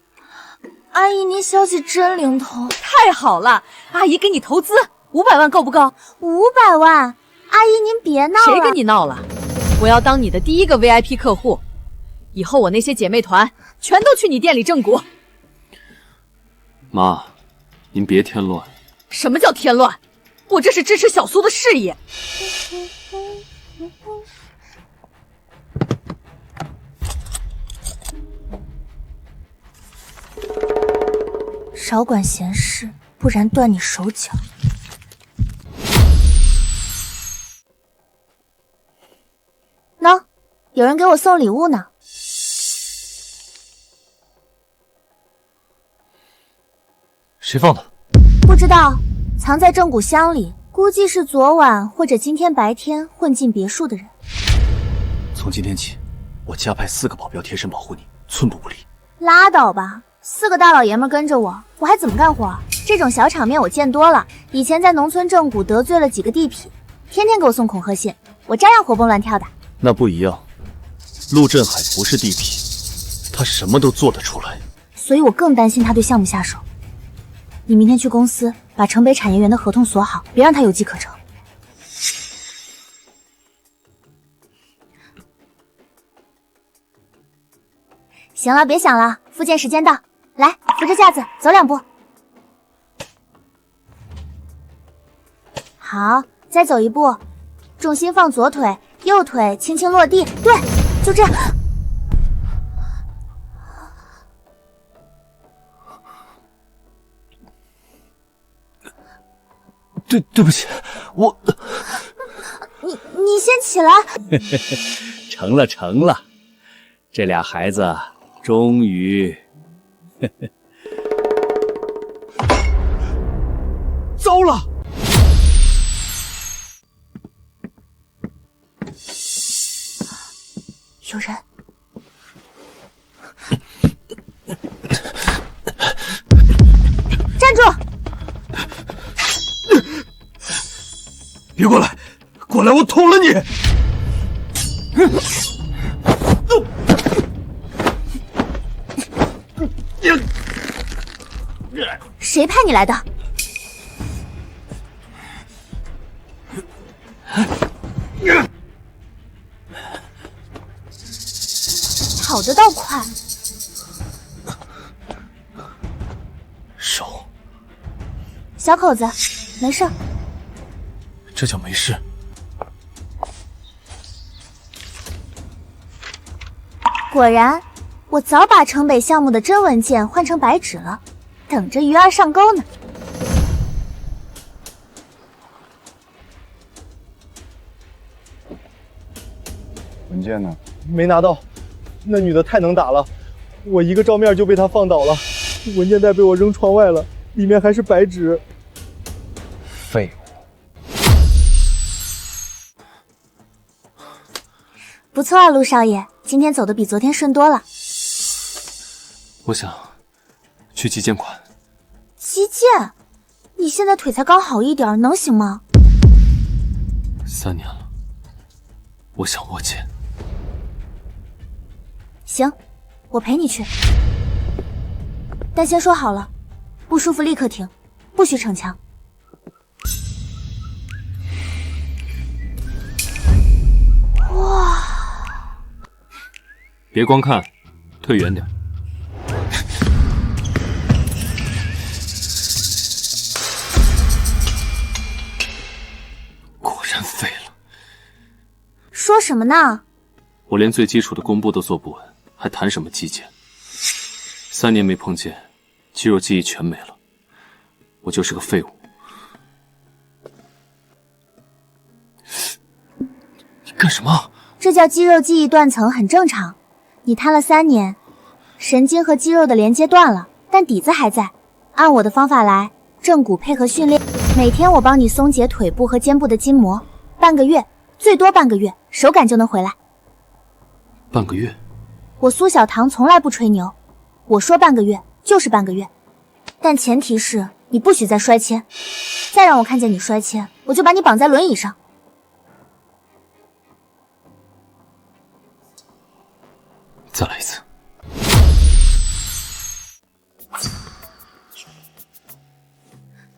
阿姨，您消息真灵通，太好了，阿姨给你投资。500万够不够？500万，阿姨您别闹了。谁跟你闹了？我要当你的第一个 VIP 客户，以后我那些姐妹团全都去你店里正股。妈，您别添乱。什么叫添乱？我这是支持小苏的事业。少管闲事，不然断你手脚。喏，有人给我送礼物呢。谁放的？不知道，藏在正骨箱里，估计是昨晚或者今天白天混进别墅的人。从今天起，我加派4个保镖贴身保护你，寸步不离。拉倒吧，4个大老爷们跟着我，我还怎么干活？这种小场面我见多了，以前在农村正骨得罪了几个地痞，天天给我送恐吓信，我照样活蹦乱跳的。那不一样，陆振海不是地痞，他什么都做得出来。所以我更担心他对项目下手。你明天去公司把城北产业园的合同锁好，别让他有机可乘。行了，别想了，复健时间到，来，扶着架子走2步。好，再走1步，重心放左腿，右腿轻轻落地，对，就这样。对不起，我……你先起来。成了，这俩孩子终于……糟了！有人。站住！别过来，过来，我捅了你！谁派你来的？跑得倒快。手，小口子，没事。这叫没事。果然，我早把城北项目的真文件换成白纸了，等着鱼儿上钩呢。文件呢？没拿到，那女的太能打了，我一个照面就被她放倒了，文件袋被我扔窗外了，里面还是白纸。废物！不错啊，陆少爷，今天走的比昨天顺多了。我想去击剑馆。击剑？你现在腿才刚好一点，能行吗？3年了，我想握剑。行，我陪你去。但先说好了，不舒服立刻停，不许逞强。哇！别光看，退远点。果然废了。说什么呢？我连最基础的弓步都做不稳，还谈什么击剑？3年没碰剑，肌肉记忆全没了，我就是个废物。你干什么？这叫肌肉记忆断层，很正常。你瘫了3年，神经和肌肉的连接断了，但底子还在。按我的方法来，正骨配合训练，每天我帮你松解腿部和肩部的筋膜，半个月，最多半个月，手感就能回来。半个月？我苏小棠从来不吹牛，我说半个月就是半个月，但前提是你不许再摔铅，再让我看见你摔铅，我就把你绑在轮椅上。再来一次。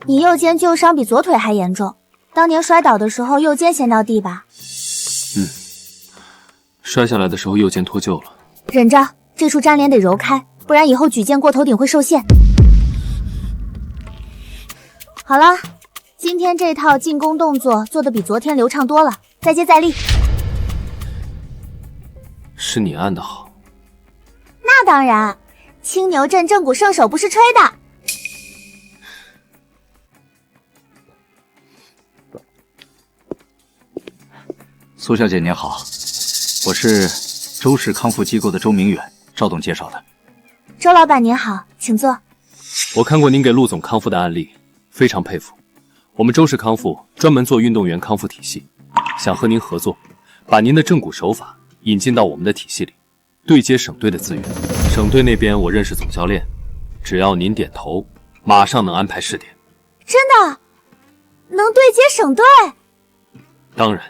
你右肩旧伤比左腿还严重，当年摔倒的时候右肩先到地吧？摔下来的时候右肩脱臼了。忍着，这处粘连得揉开，不然以后举剑过头顶会受限。好了，今天这套进攻动作做得比昨天流畅多了，再接再厉。是你按的好。那当然，青牛镇正骨圣手不是吹的。苏小姐您好，我是周氏康复机构的周明远，赵总介绍的。周老板您好，请坐。我看过您给陆总康复的案例，非常佩服。我们周氏康复专门做运动员康复体系，想和您合作，把您的正骨手法引进到我们的体系里，对接省队的资源。省队那边我认识总教练，只要您点头，马上能安排试点。真的？能对接省队？当然，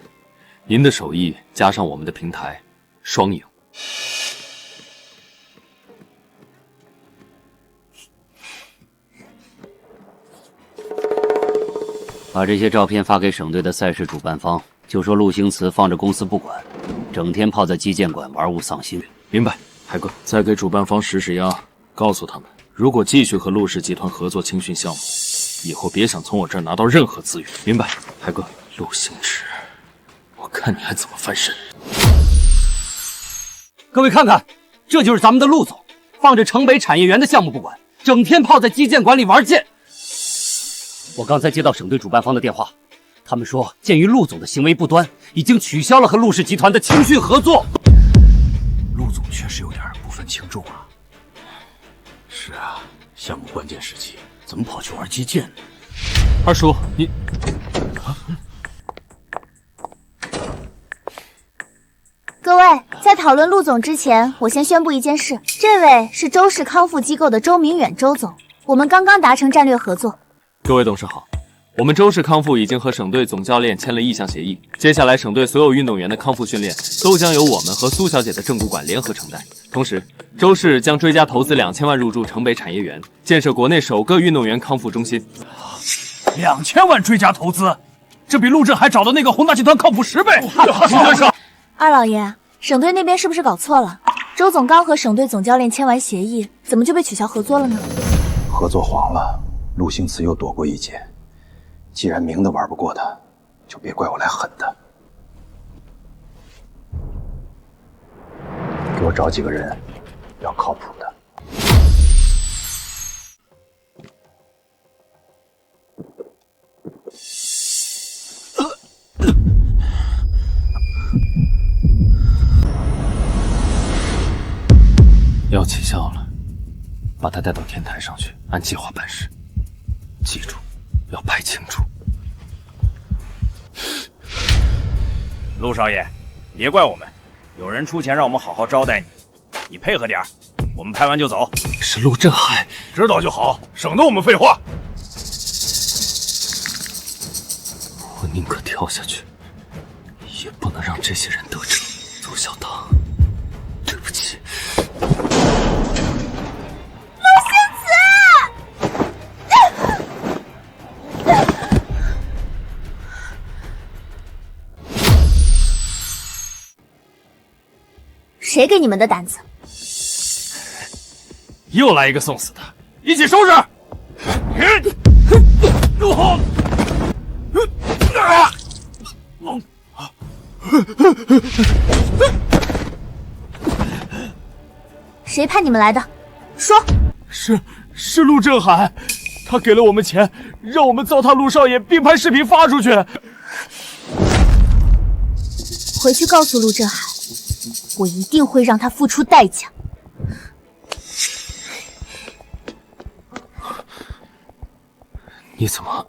您的手艺加上我们的平台，双赢。把这些照片发给省队的赛事主办方，就说陆星驰放着公司不管，整天泡在击剑馆玩物丧心。明白，海哥，再给主办方使压，告诉他们，如果继续和陆氏集团合作青训项目，以后别想从我这儿拿到任何资源。明白，海哥。陆星驰，我看你还怎么翻身。各位看看，这就是咱们的陆总，放着城北产业园的项目不管，整天泡在击剑馆里玩剑。我刚才接到省队主办方的电话，他们说鉴于陆总的行为不端，已经取消了和陆氏集团的青训合作。陆总确实有点不分轻重啊。是啊，项目关键时期怎么跑去玩击剑呢？二叔，你各位，在讨论陆总之前，我先宣布一件事，这位是周氏康复机构的周明远周总，我们刚刚达成战略合作。各位董事好，我们周氏康复已经和省队总教练签了意向协议，接下来省队所有运动员的康复训练都将由我们和苏小姐的正骨馆联合承担。同时，周氏将追加投资2000万入驻城北产业园，建设国内首个运动员康复中心。2000万追加投资，这比陆振海找的那个宏大集团靠谱10倍。二老爷，省队那边是不是搞错了？周总刚和省队总教练签完协议，怎么就被取消合作了呢？合作黄了，陆星驰又躲过一劫。既然明的玩不过他，就别怪我来狠的。给我找几个人，要靠谱的。要起效了，把他带到天台上去，按计划办事。记住，要拍清楚。陆少爷，别怪我们，有人出钱让我们好好招待你，你配合点儿，我们拍完就走。是陆振海，知道就好，省得我们废话。我宁可跳下去，也不能让这些人得逞。邹小棠，对不起。谁给你们的胆子？又来一个送死的，一起收拾！谁派你们来的？说。是陆振海，他给了我们钱，让我们糟蹋陆少爷，并拍视频发出去。回去告诉陆振海，我一定会让他付出代价。你怎么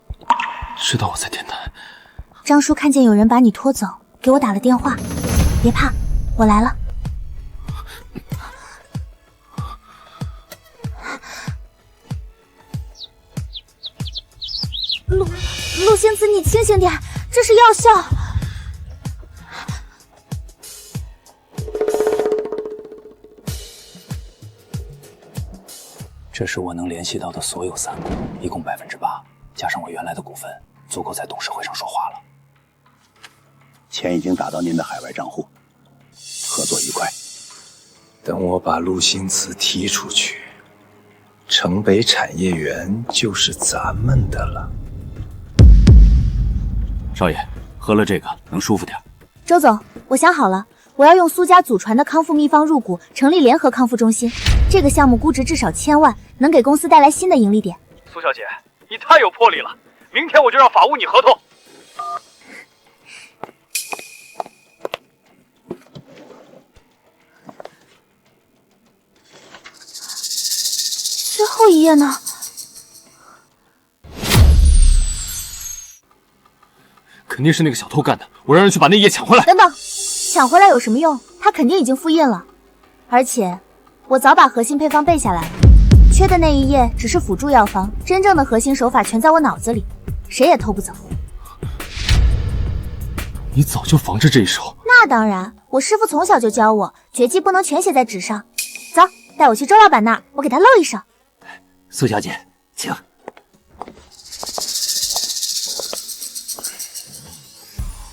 知道我在天台？张叔看见有人把你拖走，给我打了电话。别怕，我来了。陆星子，你清醒点，这是药效。这是我能联系到的所有散骨，一共8%。加上我原来的股份，足够在董事会上说话了。钱已经打到您的海外账户，合作愉快。等我把陆星祠踢出去，城北产业园就是咱们的了。少爷，喝了这个能舒服点。周总，我想好了，我要用苏家祖传的康复秘方入股，成立联合康复中心。这个项目估值至少1000万，能给公司带来新的盈利点。苏小姐，你太有魄力了！明天我就让法务拟合同。最后一页呢？肯定是那个小偷干的，我让人去把那页抢回来。等等，抢回来有什么用？他肯定已经复印了，而且我早把核心配方背下来了，缺的那一页只是辅助药方，真正的核心手法全在我脑子里，谁也偷不走。你早就防着这一手。那当然，我师傅从小就教我，绝技不能全写在纸上。走，带我去周老板那儿，我给他露一手。苏小姐，请。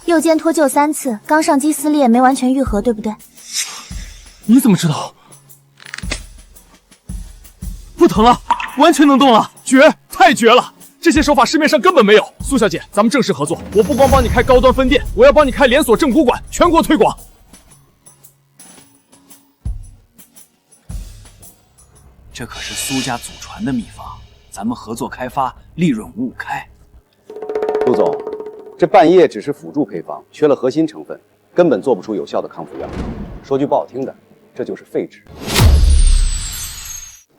右肩脱臼3次，肛上肌撕裂没完全愈合，对不对？你怎么知道？不疼了，完全能动了，绝，太绝了！这些手法市面上根本没有。苏小姐，咱们正式合作，我不光帮你开高端分店，我要帮你开连锁正骨馆，全国推广。这可是苏家祖传的秘方，咱们合作开发，利润五五开。陆总，这半叶只是辅助配方，缺了核心成分，根本做不出有效的康复药。说句不好听的，这就是废纸。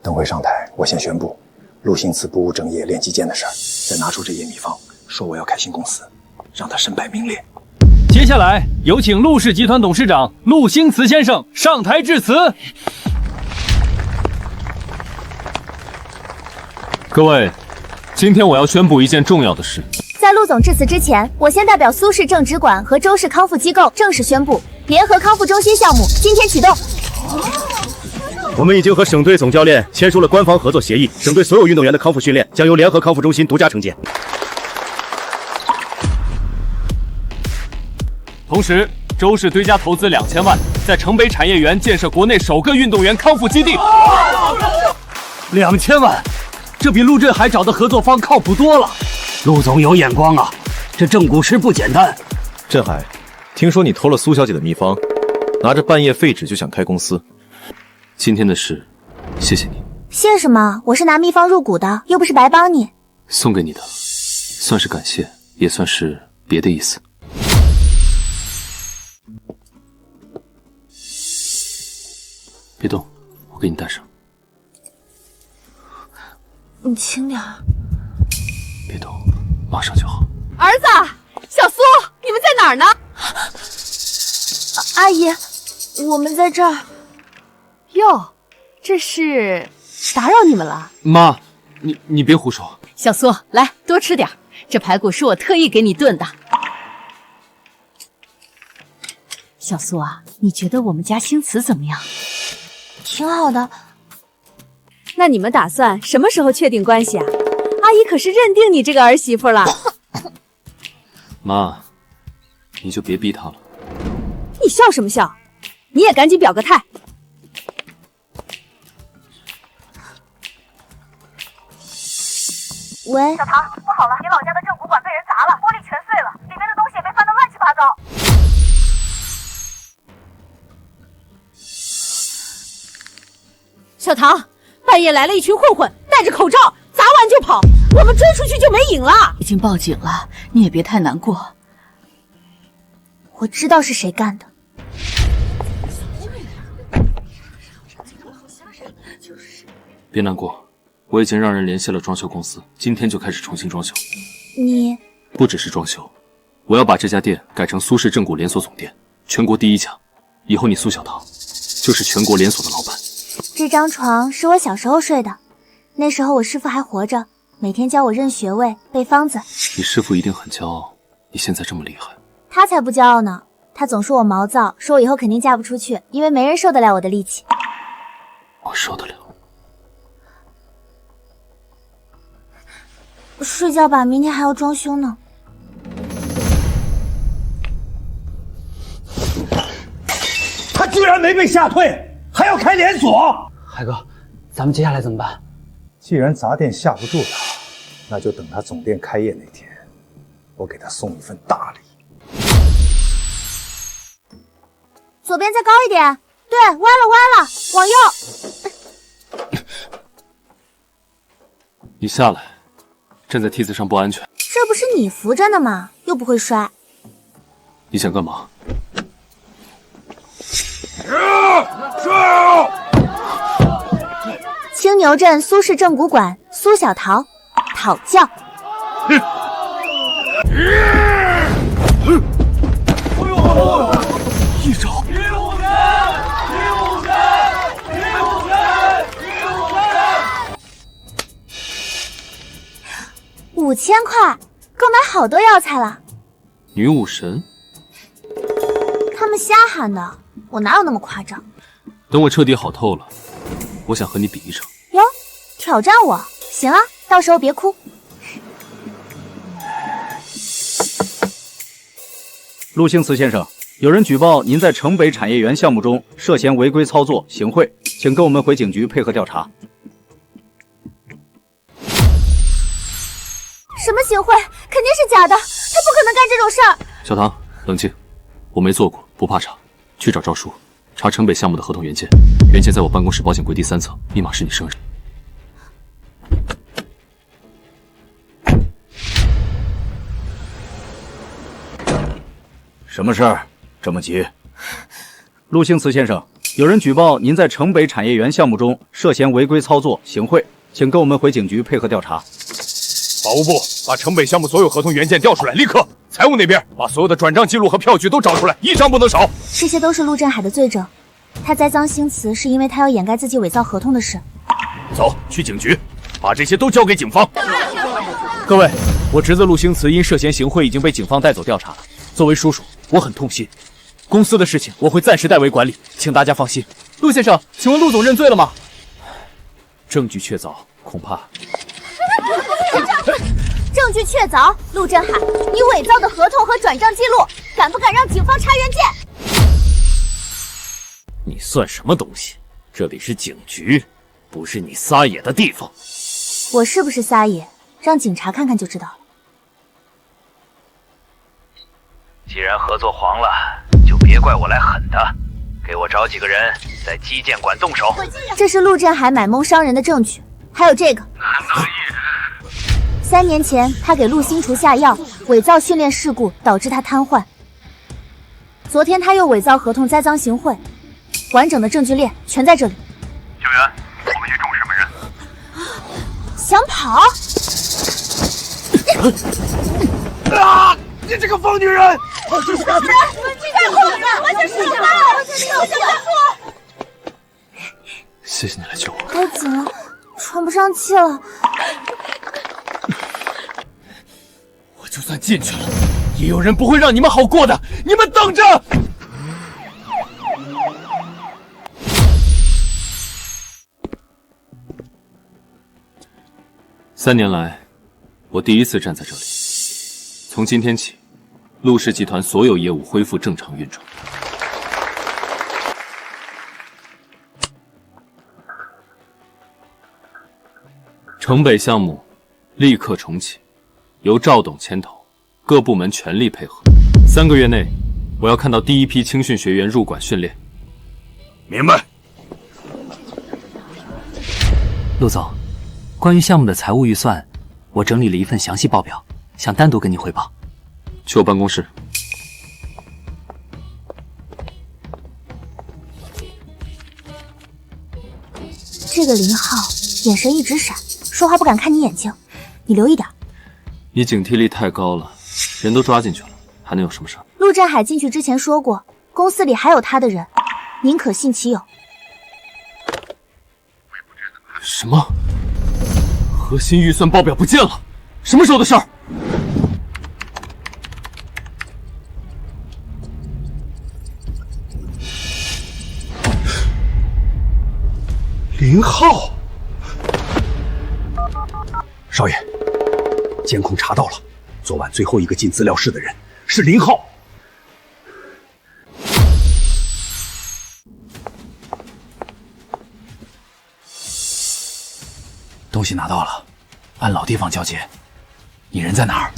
等会上台，我先宣布陆星祠不务正业练击剑的事儿，再拿出这页秘方，说我要开新公司，让他身败名裂。接下来有请陆氏集团董事长陆星祠先生上台致辞。各位，今天我要宣布一件重要的事。在陆总致辞之前，我先代表苏氏正直馆和周氏康复机构正式宣布，联合康复中心项目今天启动。我们已经和省队总教练签署了官方合作协议，省队所有运动员的康复训练将由联合康复中心独家承接。同时，周氏追加投资2000万，在城北产业园建设国内首个运动员康复基地。2000万，这比陆振海找的合作方靠谱多了。陆总有眼光啊，这正骨师不简单。振海，听说你偷了苏小姐的秘方，拿着半叶废纸就想开公司。今天的事，谢谢你。谢什么？我是拿秘方入股的，又不是白帮你。送给你的，算是感谢，也算是别的意思。别动，我给你带上。你轻点。别动，马上就好。儿子，小苏，你们在哪儿呢？阿姨，我们在这儿。哟，这是打扰你们了。妈，你别胡说。小苏，来多吃点，这排骨是我特意给你炖的。小苏啊，你觉得我们家星祠怎么样？挺好的。那你们打算什么时候确定关系啊？阿姨可是认定你这个儿媳妇了。妈，你就别逼他了。你笑什么笑？你也赶紧表个态。喂，小唐，不好了，你老家的正骨馆被人砸了，玻璃全碎了，里面的东西也被翻得乱七八糟。小唐，半夜来了一群混混，戴着口罩，砸完就跑，我们追出去就没影了。已经报警了，你也别太难过。我知道是谁干的。别难过，我已经让人联系了装修公司，今天就开始重新装修。你不只是装修，我要把这家店改成苏氏正骨连锁总店，全国第1家。以后你苏小棠就是全国连锁的老板。这张床是我小时候睡的，那时候我师父还活着，每天教我认穴位、背方子。你师父一定很骄傲，你现在这么厉害。他才不骄傲呢，他总说我毛躁，说我以后肯定嫁不出去，因为没人受得了我的力气。我受得了。睡觉吧，明天还要装修呢。他居然没被吓退，还要开连锁！海哥，咱们接下来怎么办？既然杂店吓不住他，那就等他总店开业那天，我给他送一份大礼。左边再高一点，对，歪了，往右。你下来，站在梯子上不安全。这不是你扶着呢吗？又不会摔。你想干嘛？青牛镇苏氏正骨馆苏小桃讨教。一招5000块，够买好多药材了。女武神？他们瞎喊的，我哪有那么夸张？等我彻底好透了，我想和你比一场。哟，挑战我？行啊，到时候别哭。陆星慈先生，有人举报您在城北产业园项目中涉嫌违规操作行贿，请跟我们回警局配合调查。什么行贿？肯定是假的，他不可能干这种事儿。小唐，冷静，我没做过，不怕查。去找赵叔，查城北项目的合同原件。原件在我办公室保险柜第3层，密码是你生日。什么事儿？这么急？陆星慈先生，有人举报您在城北产业园项目中涉嫌违规操作行贿，请跟我们回警局配合调查。法务部把城北项目所有合同原件调出来，立刻！财务那边把所有的转账记录和票据都找出来，一张不能少。这些都是陆振海的罪证，他栽赃星慈是因为他要掩盖自己伪造合同的事。走，去警局，把这些都交给警方。各位，我侄子陆星慈因涉嫌行贿已经被警方带走调查了。作为叔叔，我很痛心。公司的事情我会暂时代为管理，请大家放心。陆先生，请问陆总认罪了吗？证据确凿，恐怕……证据确凿，陆振海，你伪造的合同和转账记录，敢不敢让警方查原件？你算什么东西？这里是警局，不是你撒野的地方。我是不是撒野？让警察看看就知道了。既然合作黄了，就别怪我来狠的。给我找几个人在基建馆动手。这是陆振海买懵伤人的证据，还有这个。3年前，他给陆星厨下药，伪造训练事故，导致他瘫痪。昨天他又伪造合同栽赃行贿，完整的证据链全在这里。救援，我们遇中什么人？想跑？啊！你这个疯女人！你太过分了！我想死了！我想死！谢谢你来救我。太紧了，喘不上气了。我就算进去了，也有人不会让你们好过的，你们等着！3年来，我第一次站在这里。从今天起，陆氏集团所有业务恢复正常运转。城北项目立刻重启，由赵董牵头，各部门全力配合。3个月内，我要看到第一批青训学员入馆训练。明白。陆总，关于项目的财务预算，我整理了一份详细报表，想单独跟你汇报。去我办公室。这个林浩眼神一直闪，说话不敢看你眼睛，你留意点。你警惕力太高了，人都抓进去了，还能有什么事？陆振海进去之前说过，公司里还有他的人，宁可信其有。什么？核心预算报表不见了？什么时候的事儿？林浩，少爷，监控查到了，昨晚最后一个进资料室的人是林浩。东西拿到了，按老地方交接。你人在哪儿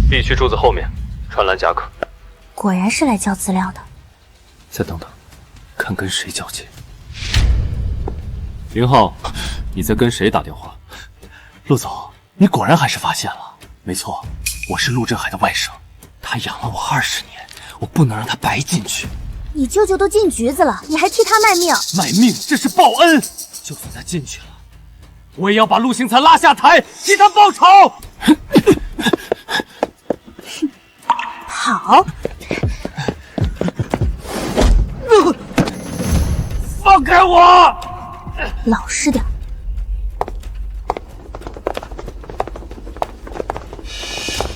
B 区柱子后面，穿蓝夹克。果然是来交资料的。再等等，看跟谁交接。林浩，你在跟谁打电话？陆总，你果然还是发现了。没错，我是陆振海的外甥，他养了我20年，我不能让他白进去。你舅舅都进局子了，你还替他卖命？卖命，这是报恩。就算他进去了，我也要把陆星才拉下台，替他报仇。好，放开我！老实点。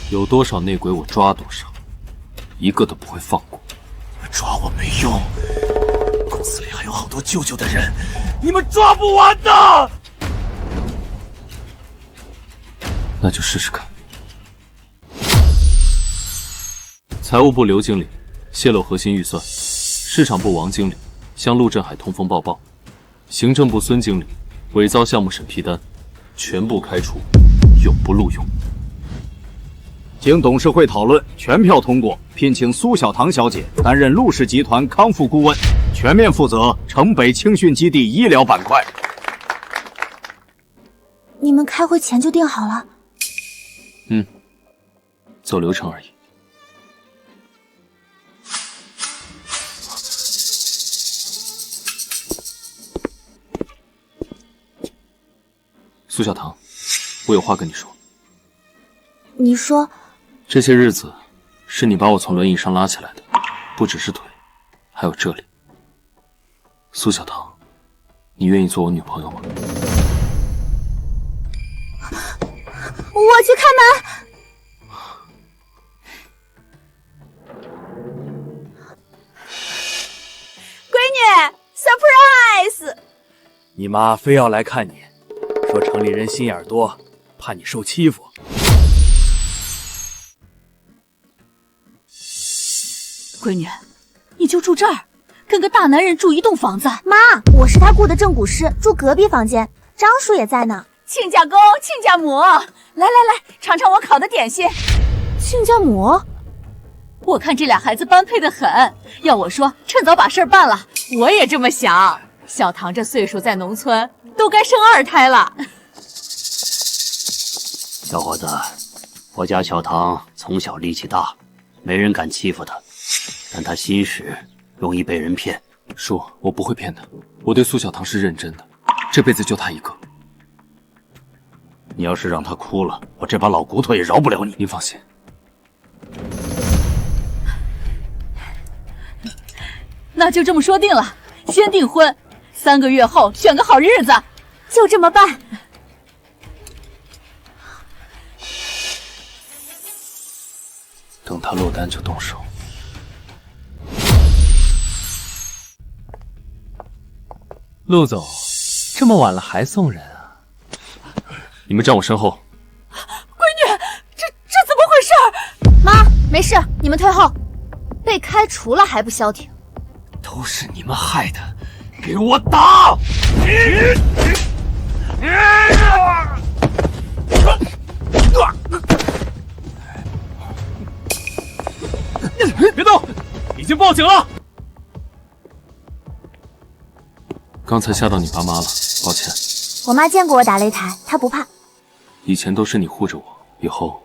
有多少内鬼我抓多少，一个都不会放过。抓我没用，公司里还有好多舅舅的人，你们抓不完的。那就试试看。财务部刘经理泄露核心预算，市场部王经理向陆振海通风报报，行政部孙经理伪造项目审批单，全部开除，永不录用。经董事会讨论，全票通过，聘请苏小棠小姐担任陆氏集团康复顾问，全面负责城北青训基地医疗板块。你们开会前就定好了？走流程而已。苏小棠，我有话跟你说。你说，这些日子是你把我从轮椅上拉起来的，不只是腿，还有这里。苏小棠，你愿意做我女朋友吗？我去开门。闺女 ，surprise！ 你妈非要来看你，说城里人心眼多，怕你受欺负。闺女，你就住这儿，跟个大男人住一栋房子。妈，我是他雇的正骨师，住隔壁房间。张叔也在呢。亲家公，亲家母，来来来，尝尝我烤的点心。亲家母，我看这俩孩子般配得很。要我说，趁早把事儿办了。我也这么想。小唐这岁数在农村都该生2胎了。小伙子，我家小唐从小力气大，没人敢欺负他，但他心实，容易被人骗。叔，我不会骗他，我对苏小棠是认真的，这辈子就他一个。你要是让他哭了，我这把老骨头也饶不了你。您放心。那就这么说定了，先订婚，3个月后选个好日子，就这么办。等他落单就动手。陆总，这么晚了还送人啊？你们站我身后。闺女，这怎么回事？妈，没事，你们退后。被开除了还不消停？都是你们害的，给我打！别动，已经报警了。刚才吓到你爸妈了，抱歉。我妈见过我打擂台，她不怕。以前都是你护着我，以后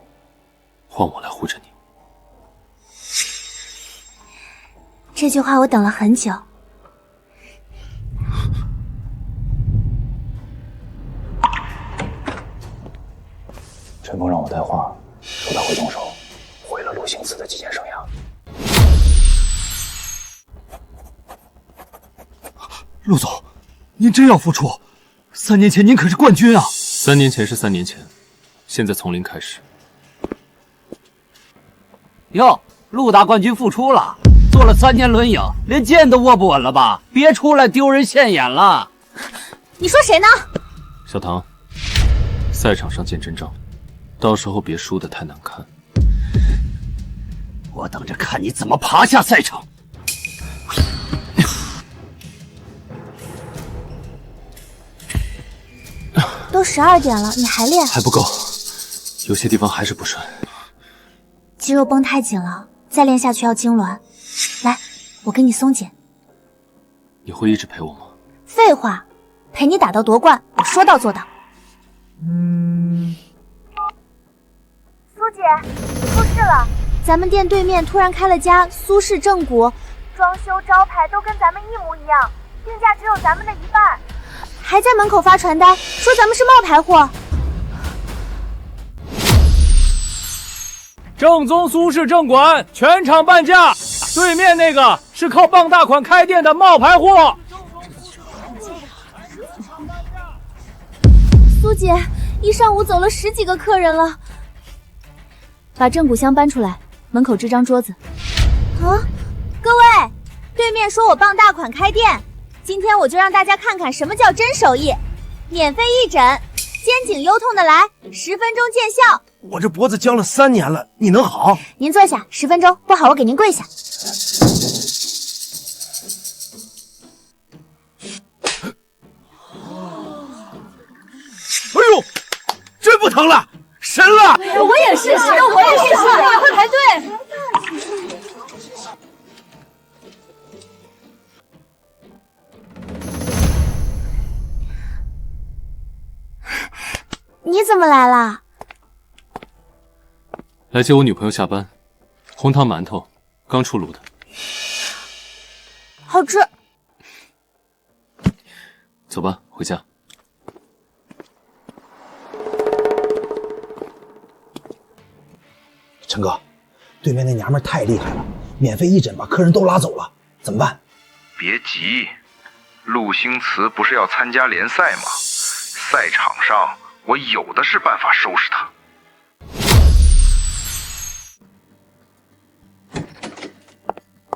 换我来护着你。这句话我等了很久。陈峰让我带话，说他会动手，毁了陆星祠的击剑生涯。陆总，您真要复出？3年前您可是冠军啊！3年前是3年前，现在从零开始。哟，陆大冠军复出了，坐了3年轮椅，连剑都握不稳了吧？别出来丢人现眼了！你说谁呢？小唐，赛场上见真章。到时候别输得太难看。我等着看你怎么爬下赛场。都12点了，你还练？还不够，有些地方还是不顺。肌肉绷太紧了，再练下去要痉挛。来，我给你松紧。你会一直陪我吗？废话，陪你打到夺冠，我说到做到。苏姐，出事了！咱们店对面突然开了家苏式正骨，装修招牌都跟咱们一模一样，定价只有咱们的一半。还在门口发传单，说咱们是冒牌货。正宗苏式正馆全场半价，对面那个是靠傍大款开店的冒牌货。苏姐，一上午走了10几个客人了。把正骨箱搬出来，门口支张桌子。啊，各位，对面说我傍大款开店，今天我就让大家看看什么叫真手艺，免费义诊，肩颈忧痛的来，10分钟见效。我这脖子僵了3年了，你能好？您坐下，10分钟，不好我给您跪下。哎呦，真不疼了，神了！我也是，我也是，也会排队。你怎么来啦？来接我女朋友下班，红糖馒头，刚出炉的，好吃。走吧，回家。陈哥，对面那娘们太厉害了，免费义诊把客人都拉走了，怎么办？别急，陆星驰不是要参加联赛吗？赛场上我有的是办法收拾他。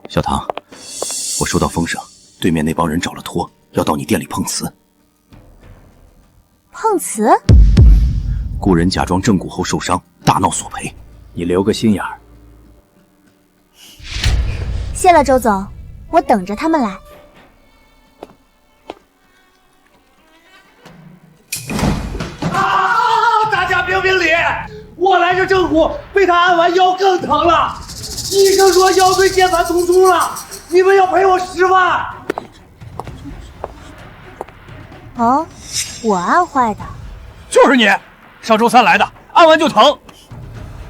小唐，我收到风声，对面那帮人找了托，要到你店里碰瓷。碰瓷？雇人假装正骨后受伤，大闹索赔。你留个心眼儿。谢了，周总，我等着他们来。大家评评理！我来这正骨，被他按完腰更疼了。医生说腰椎间盘突出了，你们要赔我10万。哦，我按坏的。就是你，上周3来的，按完就疼。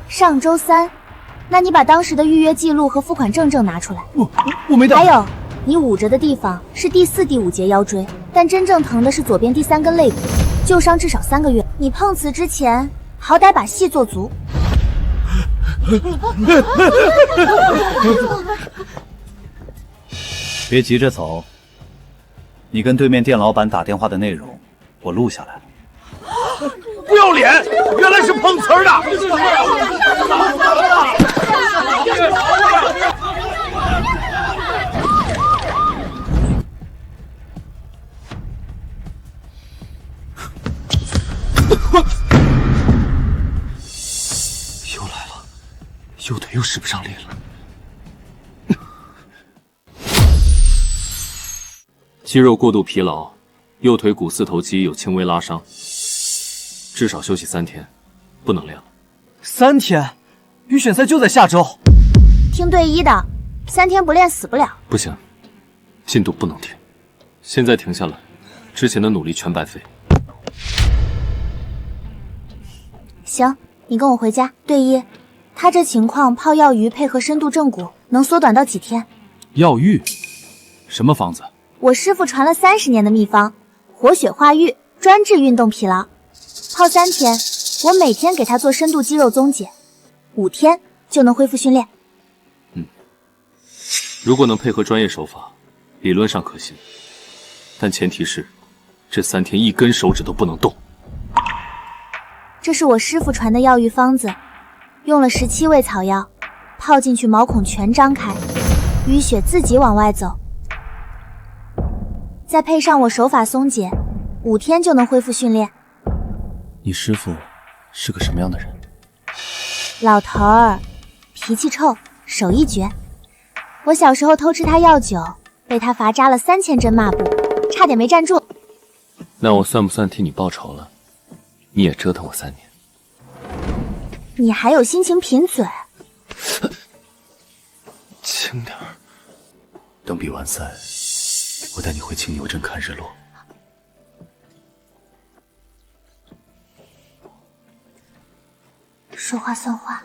上周3，那你把当时的预约记录和付款证拿出来。我没带。还有，你捂着的地方是第4、第5节腰椎，但真正疼的是左边第3根肋骨，旧伤至少3个月。你碰瓷之前，好歹把戏做足。别急着走，你跟对面店老板打电话的内容，我录下来了。不要脸！原来是碰瓷儿的！又来了，右腿又使不上力了。肌肉过度疲劳，右腿股四头肌有轻微拉伤，至少休息3天，不能练了。3天？预选赛就在下周。听队医的，3天不练死不了。不行，进度不能停，现在停下来，之前的努力全白费。行，你跟我回家。队医，他这情况泡药浴配合深度正骨，能缩短到几天？药浴？什么方子？我师傅传了30年的秘方，活血化瘀，专治运动疲劳。泡3天，我每天给他做深度肌肉松解，5天就能恢复训练。如果能配合专业手法，理论上可行，但前提是这3天一根手指都不能动。这是我师傅传的药浴方子，用了17味草药，泡进去毛孔全张开，淤血自己往外走，再配上我手法松解，5天就能恢复训练。你师傅是个什么样的人？老头儿，脾气臭，手艺绝。我小时候偷吃他药酒，被他罚扎了3000针抹布，差点没站住。那我算不算替你报仇了？你也折腾我3年。你还有心情贫嘴？轻点儿。等比完赛，我带你回青牛镇看日落。说话算话。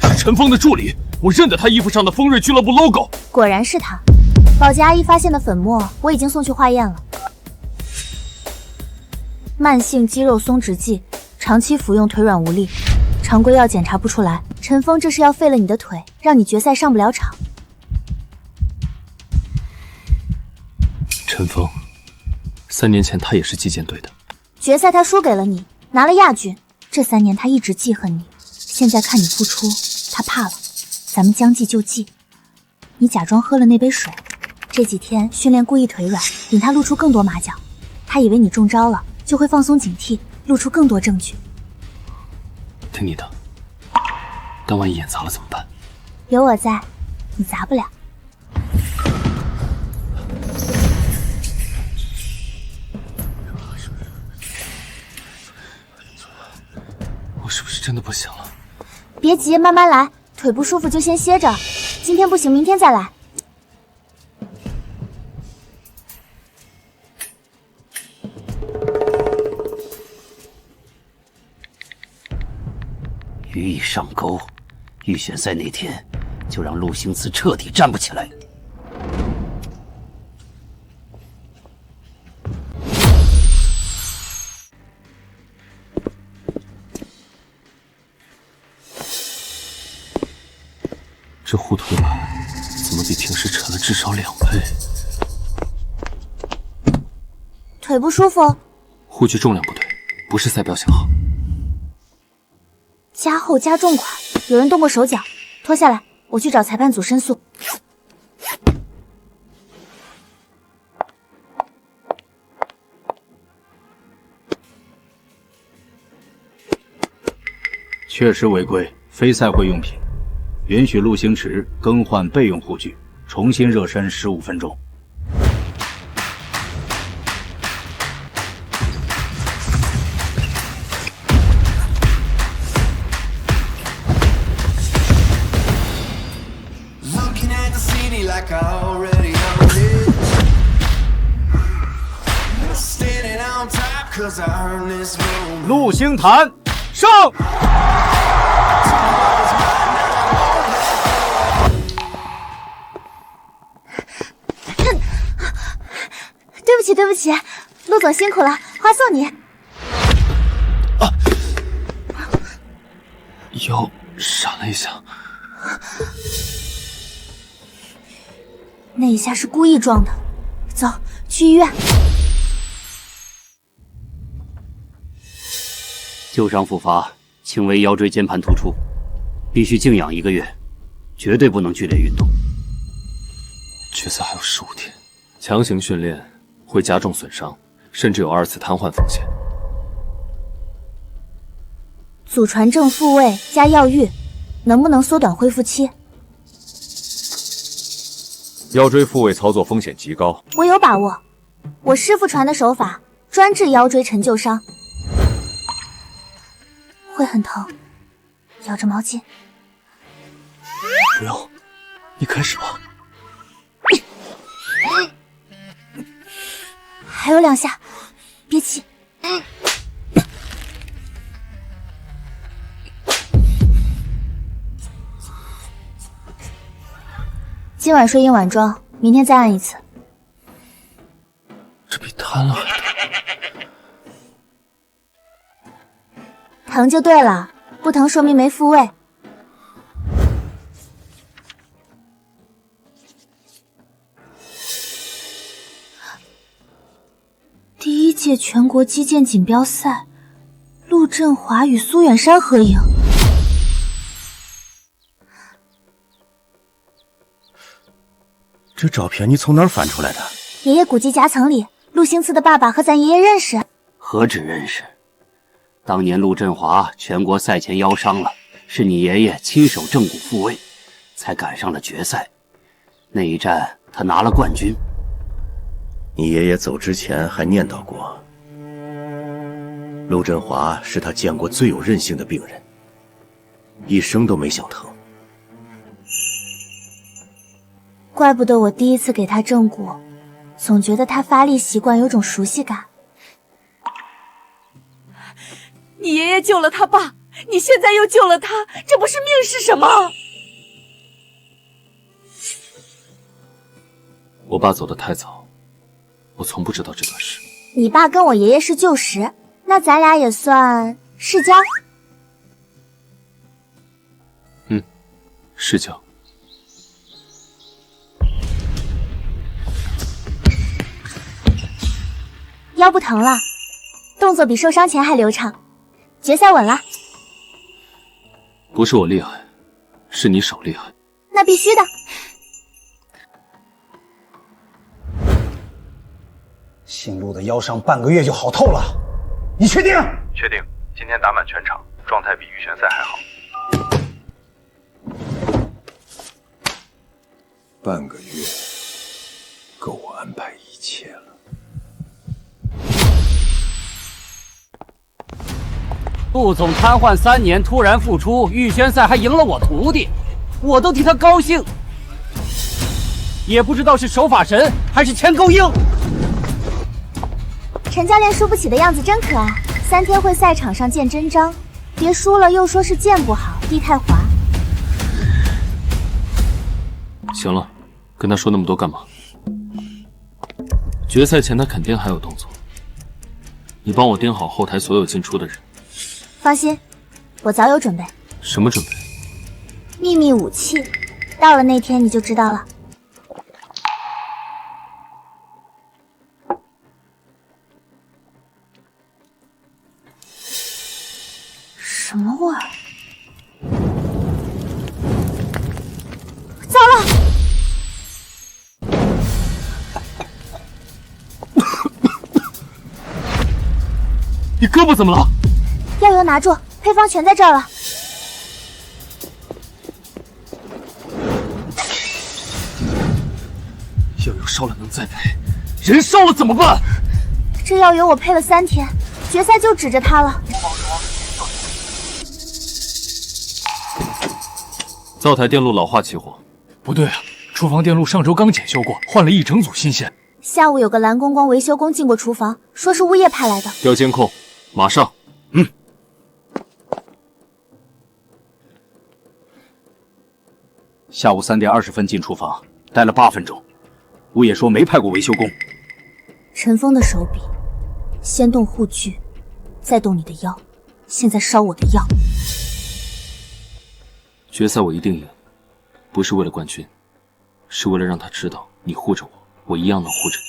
是陈峰的助理，我认得他衣服上的锋锐俱乐部 logo。果然是他。保洁阿姨发现的粉末，我已经送去化验了。慢性肌肉松弛剂，长期服用腿软无力，常规药检查不出来。陈峰这是要废了你的腿，让你决赛上不了场。陈峰，3年前他也是击剑队的，决赛他输给了你，拿了亚军。这3年他一直记恨你，现在看你复出，他怕了。咱们将计就计，你假装喝了那杯水。这几天训练故意腿软，引他露出更多马脚。他以为你中招了，就会放松警惕，露出更多证据。听你的，但万一眼砸了怎么办？有我在，你砸不了。我是不是真的不行了？别急，慢慢来。腿不舒服就先歇着，今天不行，明天再来。予以上钩，预选赛那天就让陆星慈彻底站不起来。这护腿板怎么比平时沉了至少2倍？腿不舒服？护具重量不对，不是赛标型号。加厚加重款，有人动过手脚，脱下来，我去找裁判组申诉。确实违规，非赛会用品。允许陆星驰更换备用护具，重新热身15分钟。陆星潭上！对不起，陆总辛苦了，花送你。腰闪了一下，那一下是故意撞的。走，去医院。旧伤复发，轻微腰椎间盘突出，必须静养1个月，绝对不能剧烈运动。决赛还有15天，强行训练会加重损伤，甚至有2次瘫痪风险。祖传正复位加药浴，能不能缩短恢复期？腰椎复位操作风险极高，我有把握。我师傅传的手法专治腰椎陈旧伤，会很疼，咬着毛巾。不用，你开始吧。还有2下，别急。今晚睡一晚妆，明天再按1次。这比瘫了还疼。疼就对了，不疼说明没复位。第1届全国击剑锦标赛，陆振华与苏远山合影。这照片你从哪儿翻出来的？爷爷古籍夹层里，陆星次的爸爸和咱爷爷认识？何止认识，当年陆振华全国赛前腰伤了，是你爷爷亲手正骨复位，才赶上了决赛。那一战他拿了冠军。你爷爷走之前还念叨过，陆振华是他见过最有韧性的病人，一生都没想疼。怪不得我第一次给他正骨，总觉得他发力习惯有种熟悉感。你爷爷救了他爸，你现在又救了他，这不是命是什么？我爸走得太早，我从不知道这段事。你爸跟我爷爷是旧识，那咱俩也算世交。世交。腰不疼了，动作比受伤前还流畅，决赛稳了。不是我厉害，是你手厉害。那必须的。姓陆的腰伤半个月就好透了，你确定？确定，今天打满全场，状态比预选赛还好。半个月，够我安排一切了。陆总瘫痪3年，突然复出，预选赛还赢了我徒弟，我都替他高兴。也不知道是手法神还是钱够硬。陈教练输不起的样子真可爱，3天会赛场上见真章，别输了又说是剑不好，地太滑。行了，跟他说那么多干嘛？决赛前他肯定还有动作，你帮我盯好后台所有进出的人。放心，我早有准备。什么准备？秘密武器，到了那天你就知道了。什么味儿？糟了！你胳膊怎么了？药油拿住，配方全在这儿了。药油烧了能再配，人烧了怎么办？这药油我配了3天，决赛就指着它了。灶台电路老化起火。不对啊，厨房电路上周刚检修过，换了一整组新线。下午有个蓝公光维修工进过厨房，说是物业派来的。调监控，马上。下午3点20分进厨房，待了8分钟。物业说没派过维修工。陈峰的手笔，先动护具，再动你的腰，现在烧我的药。决赛我一定赢，不是为了冠军，是为了让他知道你护着我，我一样能护着你。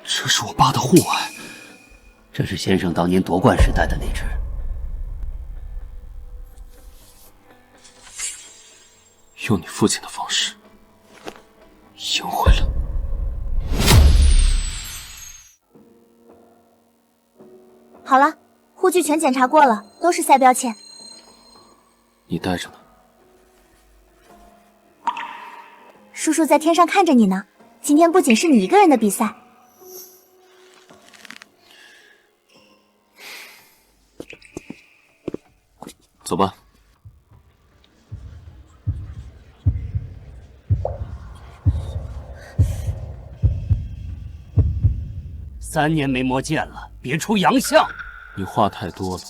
这是我爸的护腕，这是先生当年夺冠时戴的那只。用你父亲的方式赢回了。好了，护具全检查过了，都是赛标签。你带着呢。叔叔在天上看着你呢。今天不仅是你一个人的比赛。走吧。3年没摸剑了，别出洋相。你话太多了。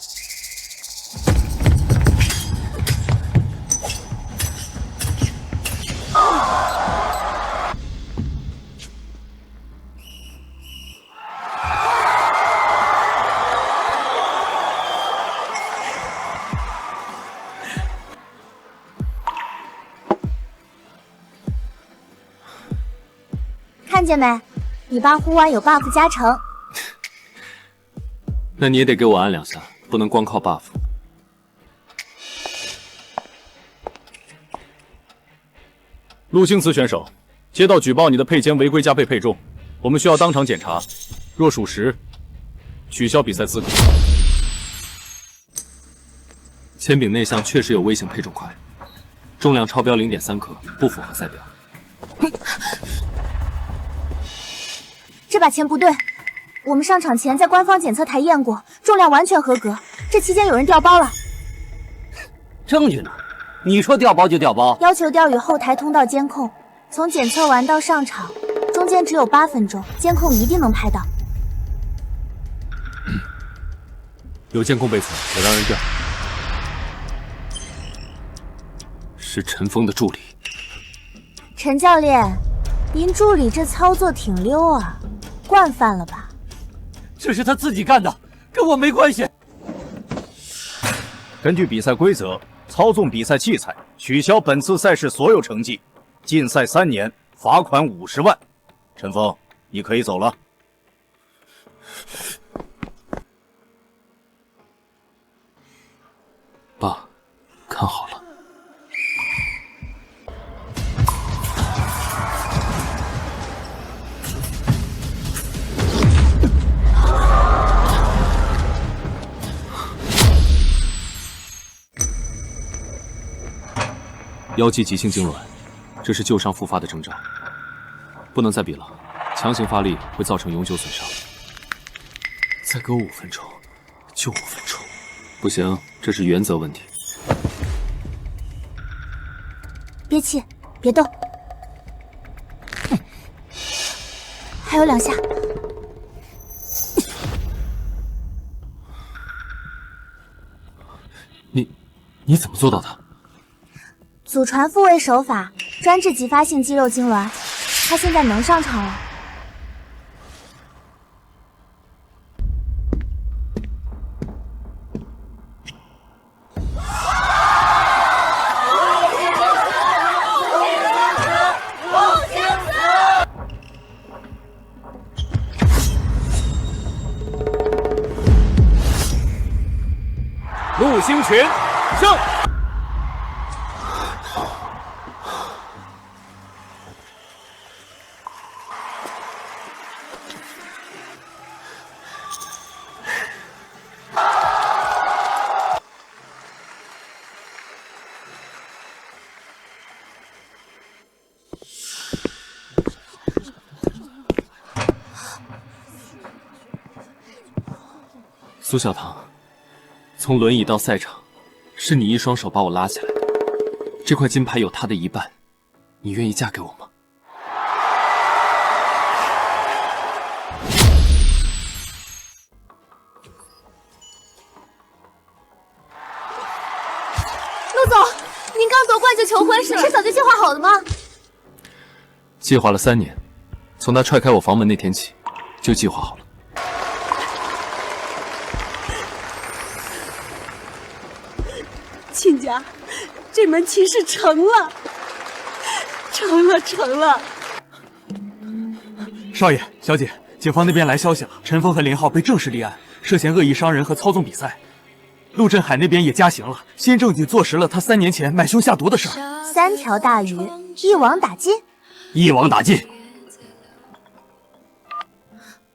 看见没？你爸护腕有 buff 加成。那你也得给我按2下，不能光靠 buff。陆星慈选手，接到举报你的配肩违规加倍配重，我们需要当场检查，若属实，取消比赛资格。铅柄内项确实有微型配重块，重量超标0.3克，不符合赛标。这把钱不对，我们上场前在官方检测台验过，重量完全合格。这期间有人调包了，证据呢？你说调包就调包？要求调与后台通道监控，从检测完到上场中间只有8分钟，监控一定能拍到。有监控备存，我让人调。是陈峰的助理。陈教练，您助理这操作挺溜啊，惯犯了吧？这是他自己干的，跟我没关系。根据比赛规则，操纵比赛器材，取消本次赛事所有成绩，禁赛3年，罚款50万。陈峰，你可以走了。爸，看好了。腰肌急性痉挛，这是旧伤复发的征兆，不能再比了，强行发力会造成永久损伤。再给我5分钟，就5分钟。不行，这是原则问题。憋气，别动。还有2下。你怎么做到的？祖传复位手法，专治急发性肌肉痉挛。他现在能上场了。陆星群胜。苏小棠，从轮椅到赛场，是你一双手把我拉起来的。这块金牌有他的一半，你愿意嫁给我吗？陆总，您刚夺冠就求婚，是早就计划好的吗？计划了3年，从他踹开我房门那天起，就计划好了。亲家，这门亲事成了，成了！少爷、小姐，警方那边来消息了，陈峰和林浩被正式立案，涉嫌恶意伤人和操纵比赛。陆振海那边也加刑了，新证据坐实了他3年前买凶下毒的事儿。3条大鱼，一网打尽。一网打尽。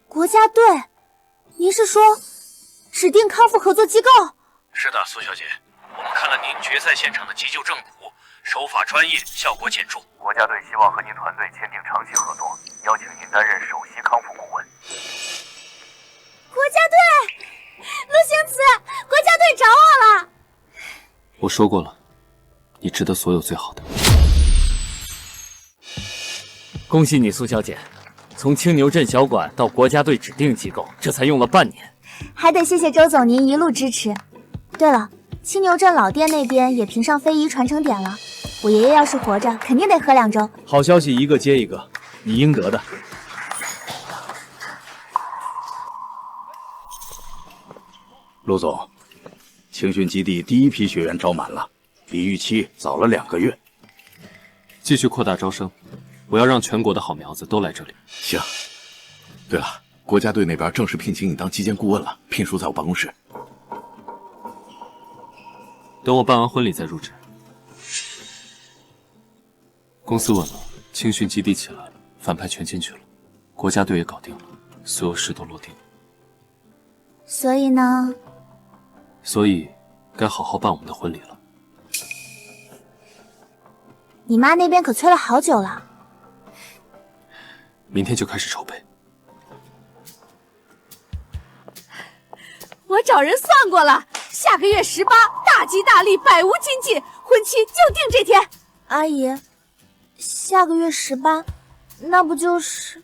国家队，您是说指定康复合作机构？是的，苏小姐。我们看了您决赛现场的急救正骨，手法专业，效果显著。国家队希望和您团队签订长期合作，邀请您担任首席康复顾问。国家队，陆星慈，国家队找我了。我说过了，你值得所有最好的。恭喜你，苏小姐，从青牛镇小馆到国家队指定机构，这才用了半年。还得谢谢周总您一路支持。对了，青牛镇老店那边也评上非遗传承点了，我爷爷要是活着，肯定得喝2周。好消息一个接一个，你应得的。陆总，青训基地第1批学员招满了，比预期早了2个月。继续扩大招生，我要让全国的好苗子都来这里。行。对了，国家队那边正式聘请你当基建顾问了，聘书在我办公室。等我办完婚礼再入职。公司稳了，青训基地起来了，反派全进去了，国家队也搞定了，所有事都落定了。所以呢？所以该好好办我们的婚礼了。你妈那边可催了好久了。明天就开始筹备。我找人算过了，下个月18，大吉大利，百无禁忌，婚期就定这天。阿姨，下个月18，那不就是……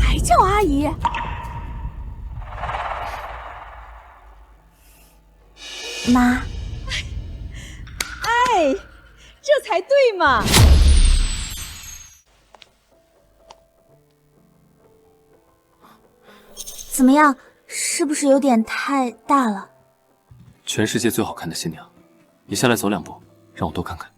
还叫阿姨？妈。哎，这才对嘛！怎么样？是不是有点太大了？全世界最好看的新娘，你下来走2步，让我多看看。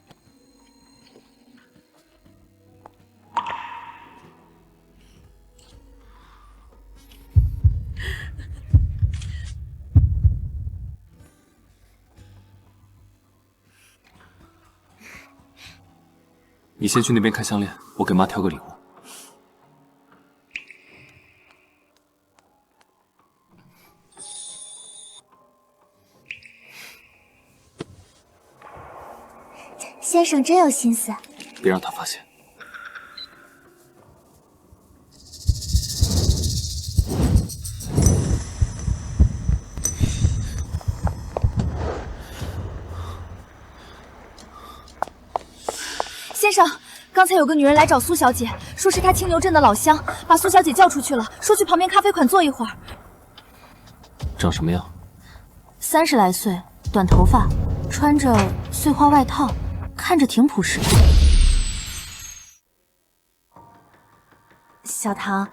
你先去那边看项链，我给妈挑个礼物。先生真有心思，别让他发现。先生，刚才有个女人来找苏小姐，说是她青牛镇的老乡，把苏小姐叫出去了，说去旁边咖啡馆坐一会儿。长什么样30来岁，短头发，穿着碎花外套，看着挺朴实的。小唐，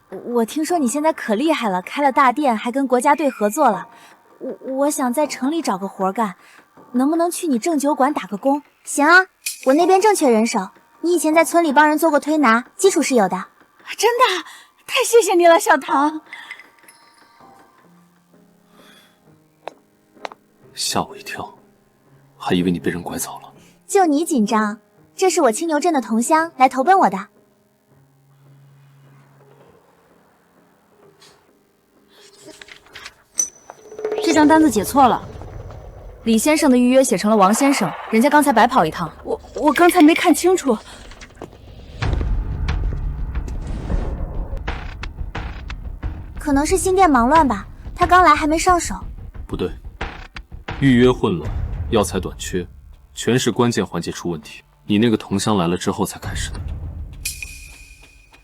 我听说你现在可厉害了，开了大店，还跟国家队合作了。我想在城里找个活干，能不能去你正酒馆打个工？行啊，我那边正缺人手。你以前在村里帮人做过推拿，基础是有的。真的，太谢谢你了，小唐。吓我一跳，还以为你被人拐走了。就你紧张，这是我青牛镇的同乡来投奔我的。这张单子解错了，李先生的预约写成了王先生，人家刚才白跑一趟。我刚才没看清楚。可能是新店忙乱吧，他刚来还没上手。不对，预约混乱，药材短缺，全是关键环节出问题。你那个同乡来了之后才开始的。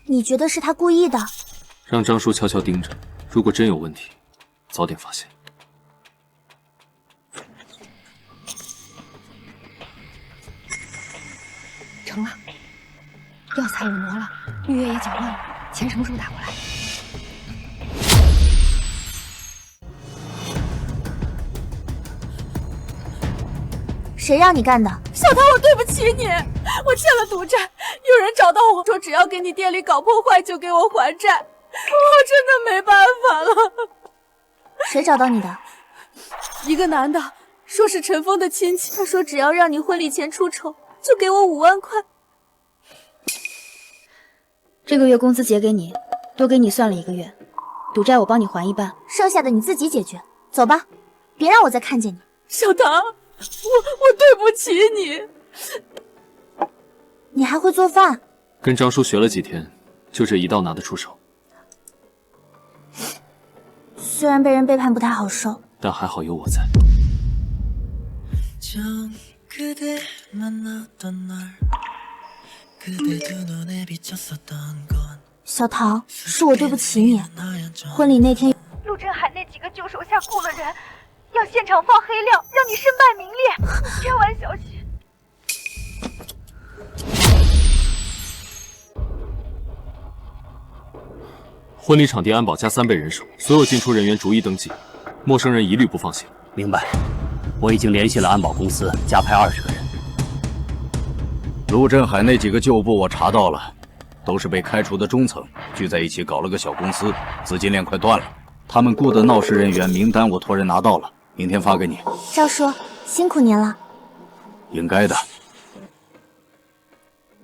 你觉得是他故意的？让张叔悄悄盯着，如果真有问题，早点发现。成了，药材也挪了，预约也搅乱了，钱什么时候打过来？谁让你干的？小唐，我对不起你，我欠了赌债，有人找到我说只要给你店里搞破坏就给我还债，我真的没办法了。谁找到你的？一个男的，说是陈峰的亲戚，他说只要让你婚礼前出丑，就给我5万块。这个月工资结给你，多给你算了1个月，赌债我帮你还一半，剩下的你自己解决。走吧，别让我再看见你。小唐，我对不起你。你还会做饭？跟张叔学了几天，就这一道拿得出手。虽然被人背叛不太好受，但还好有我在。小唐，是我对不起你。婚礼那天，陆振海那几个旧手下雇了人，要现场放黑料，让你身败名裂，你千万小心。婚礼场地安保加3倍人手，所有进出人员逐一登记，陌生人一律不放行。明白，我已经联系了安保公司，加派20个人。陆振海那几个旧部我查到了，都是被开除的中层，聚在一起搞了个小公司，资金链快断了。他们雇的闹事人员名单我托人拿到了，明天发给你。赵叔，辛苦您了。应该的。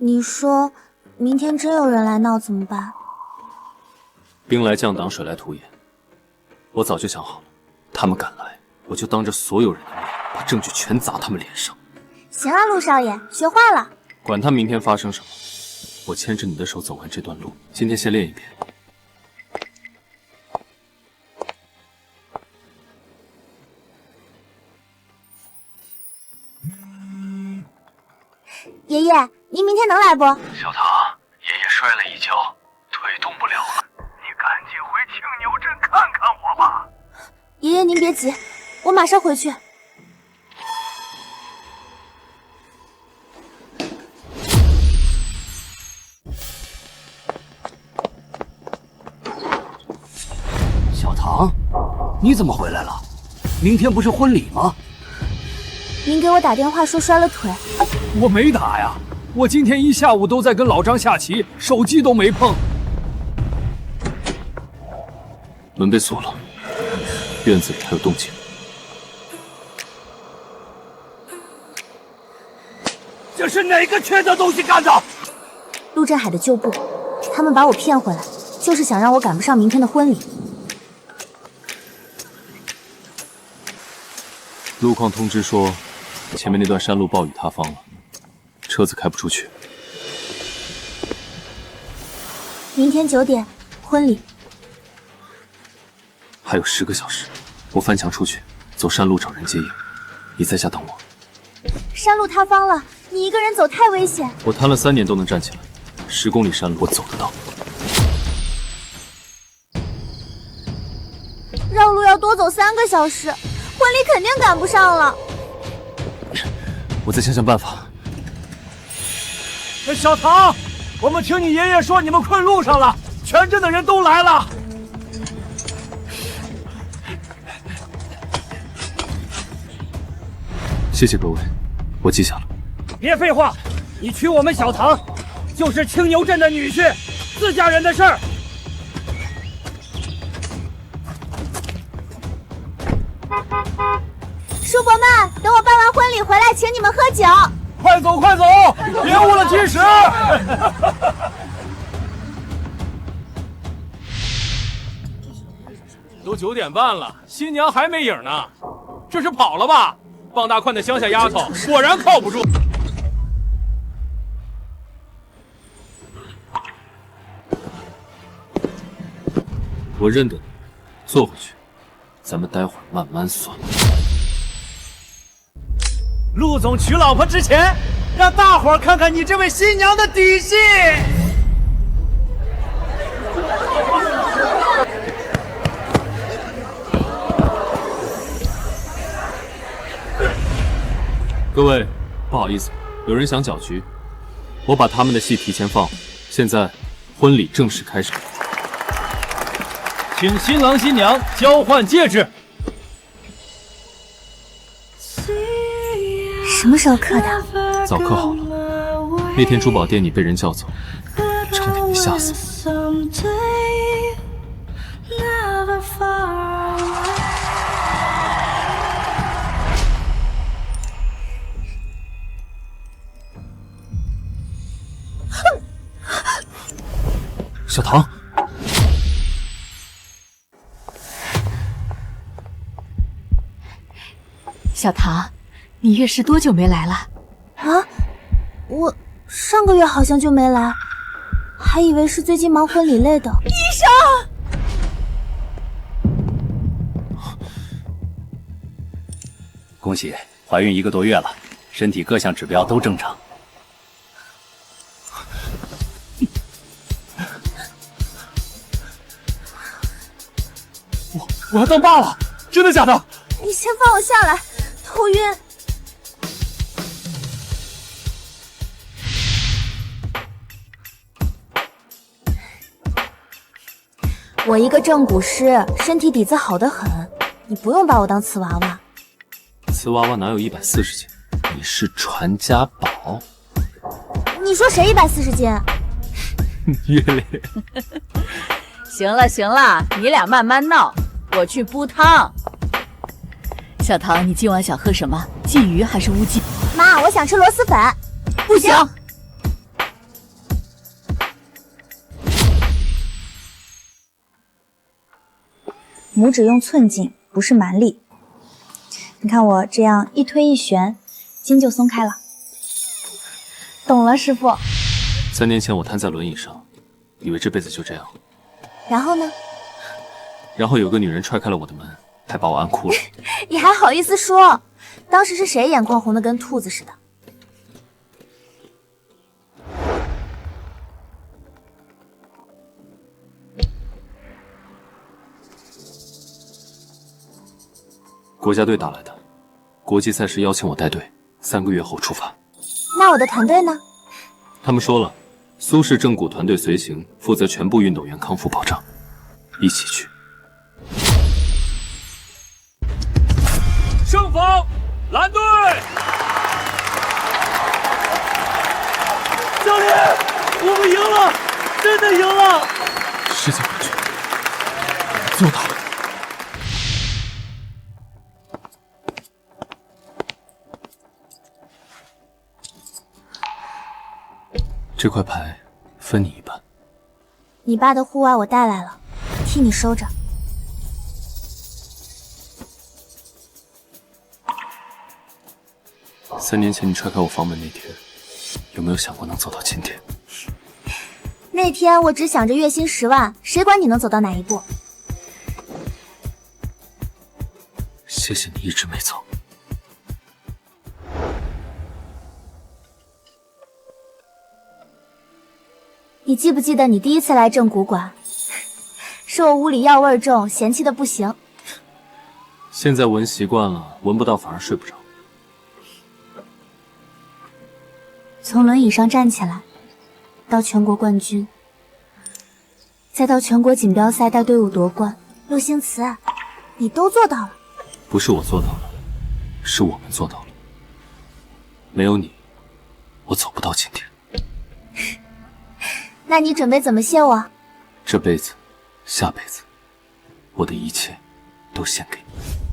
你说，明天真有人来闹怎么办？兵来将挡，水来土掩。我早就想好了，他们敢来，我就当着所有人的面，把证据全砸他们脸上。行啊，陆少爷，学坏了。管他明天发生什么，我牵着你的手走完这段路。今天先练一遍。爷爷，您明天能来不？小唐，爷爷摔了一跤，腿动不了了，你赶紧回青牛镇看看我吧。爷爷您别急，我马上回去。小唐，你怎么回来了？明天不是婚礼吗？您给我打电话说摔了腿。我没打呀，我今天一下午都在跟老张下棋，手机都没碰。门被锁了，院子里还有动静。这是哪个缺德东西干的？陆振海的旧部，他们把我骗回来，就是想让我赶不上明天的婚礼。路况通知说，前面那段山路暴雨塌方了，车子开不出去。明天9点，婚礼。还有10个小时，我翻墙出去，走山路找人接应。你在家等我。山路塌方了，你一个人走太危险。我瘫了3年都能站起来，10公里山路我走得到。绕路要多走3个小时，婚礼肯定赶不上了。我再想想办法。小唐，我们听你爷爷说你们困路上了，全镇的人都来了。谢谢各位，我记下了。别废话，你娶我们小唐，就是青牛镇的女婿，自家人的事儿。叔伯们，等我办完婚礼回来，请你们喝酒。快走，快走，别误了吉时。都9点半了，新娘还没影呢，这是跑了吧？傍大款的乡下丫头，果然靠不住。我认得你，坐回去，咱们待会儿慢慢算。陆总娶老婆之前，让大伙儿看看你这位新娘的底细。各位，不好意思，有人想搅局，我把他们的戏提前放。现在，婚礼正式开始，请新郎新娘交换戒指。什么时候刻的？早刻好了。那天珠宝店你被人叫走，差点没吓死我。小唐，小唐，你月事多久没来了？啊，我上个月好像就没来，还以为是最近忙婚礼累的。医生，恭喜，怀孕1个多月了，身体各项指标都正常。我要当爸了，真的假的？你先放我下来，头晕。我一个正骨师，身体底子好得很，你不用把我当瓷娃娃。瓷娃娃哪有140斤？你是传家宝。你说谁140斤？月亮。行了行了，你俩慢慢闹，我去煲汤。小唐，你今晚想喝什么？鲫鱼还是乌鸡？妈，我想吃螺蛳粉。不行，拇指用寸劲，不是蛮力。你看我这样一推一旋，筋就松开了。懂了，师傅。3年前我瘫在轮椅上，以为这辈子就这样。然后呢？然后有个女人踹开了我的门，还把我按哭了。你还好意思说？当时是谁眼眶红的跟兔子似的？国家队打来的，国际赛事邀请我带队，3个月后出发。那我的团队呢？他们说了，苏氏正骨团队随行，负责全部运动员康复保障，一起去。胜方蓝队！教练，我们赢了，真的赢了！世界冠军，做到了！这块牌分你一半。你爸的护腕我带来了，替你收着。3年前你踹开我房门那天，有没有想过能走到今天？那天我只想着月薪10万，谁管你能走到哪一步？谢谢你一直没走。你记不记得你第一次来正骨馆，是我屋里药味重，嫌弃的不行。现在闻习惯了，闻不到反而睡不着。从轮椅上站起来，到全国冠军，再到全国锦标赛带队伍夺冠，陆星驰，你都做到了。不是我做到了，是我们做到了。没有你，我走不到今天。那你准备怎么谢我？这辈子，下辈子，我的一切都献给你。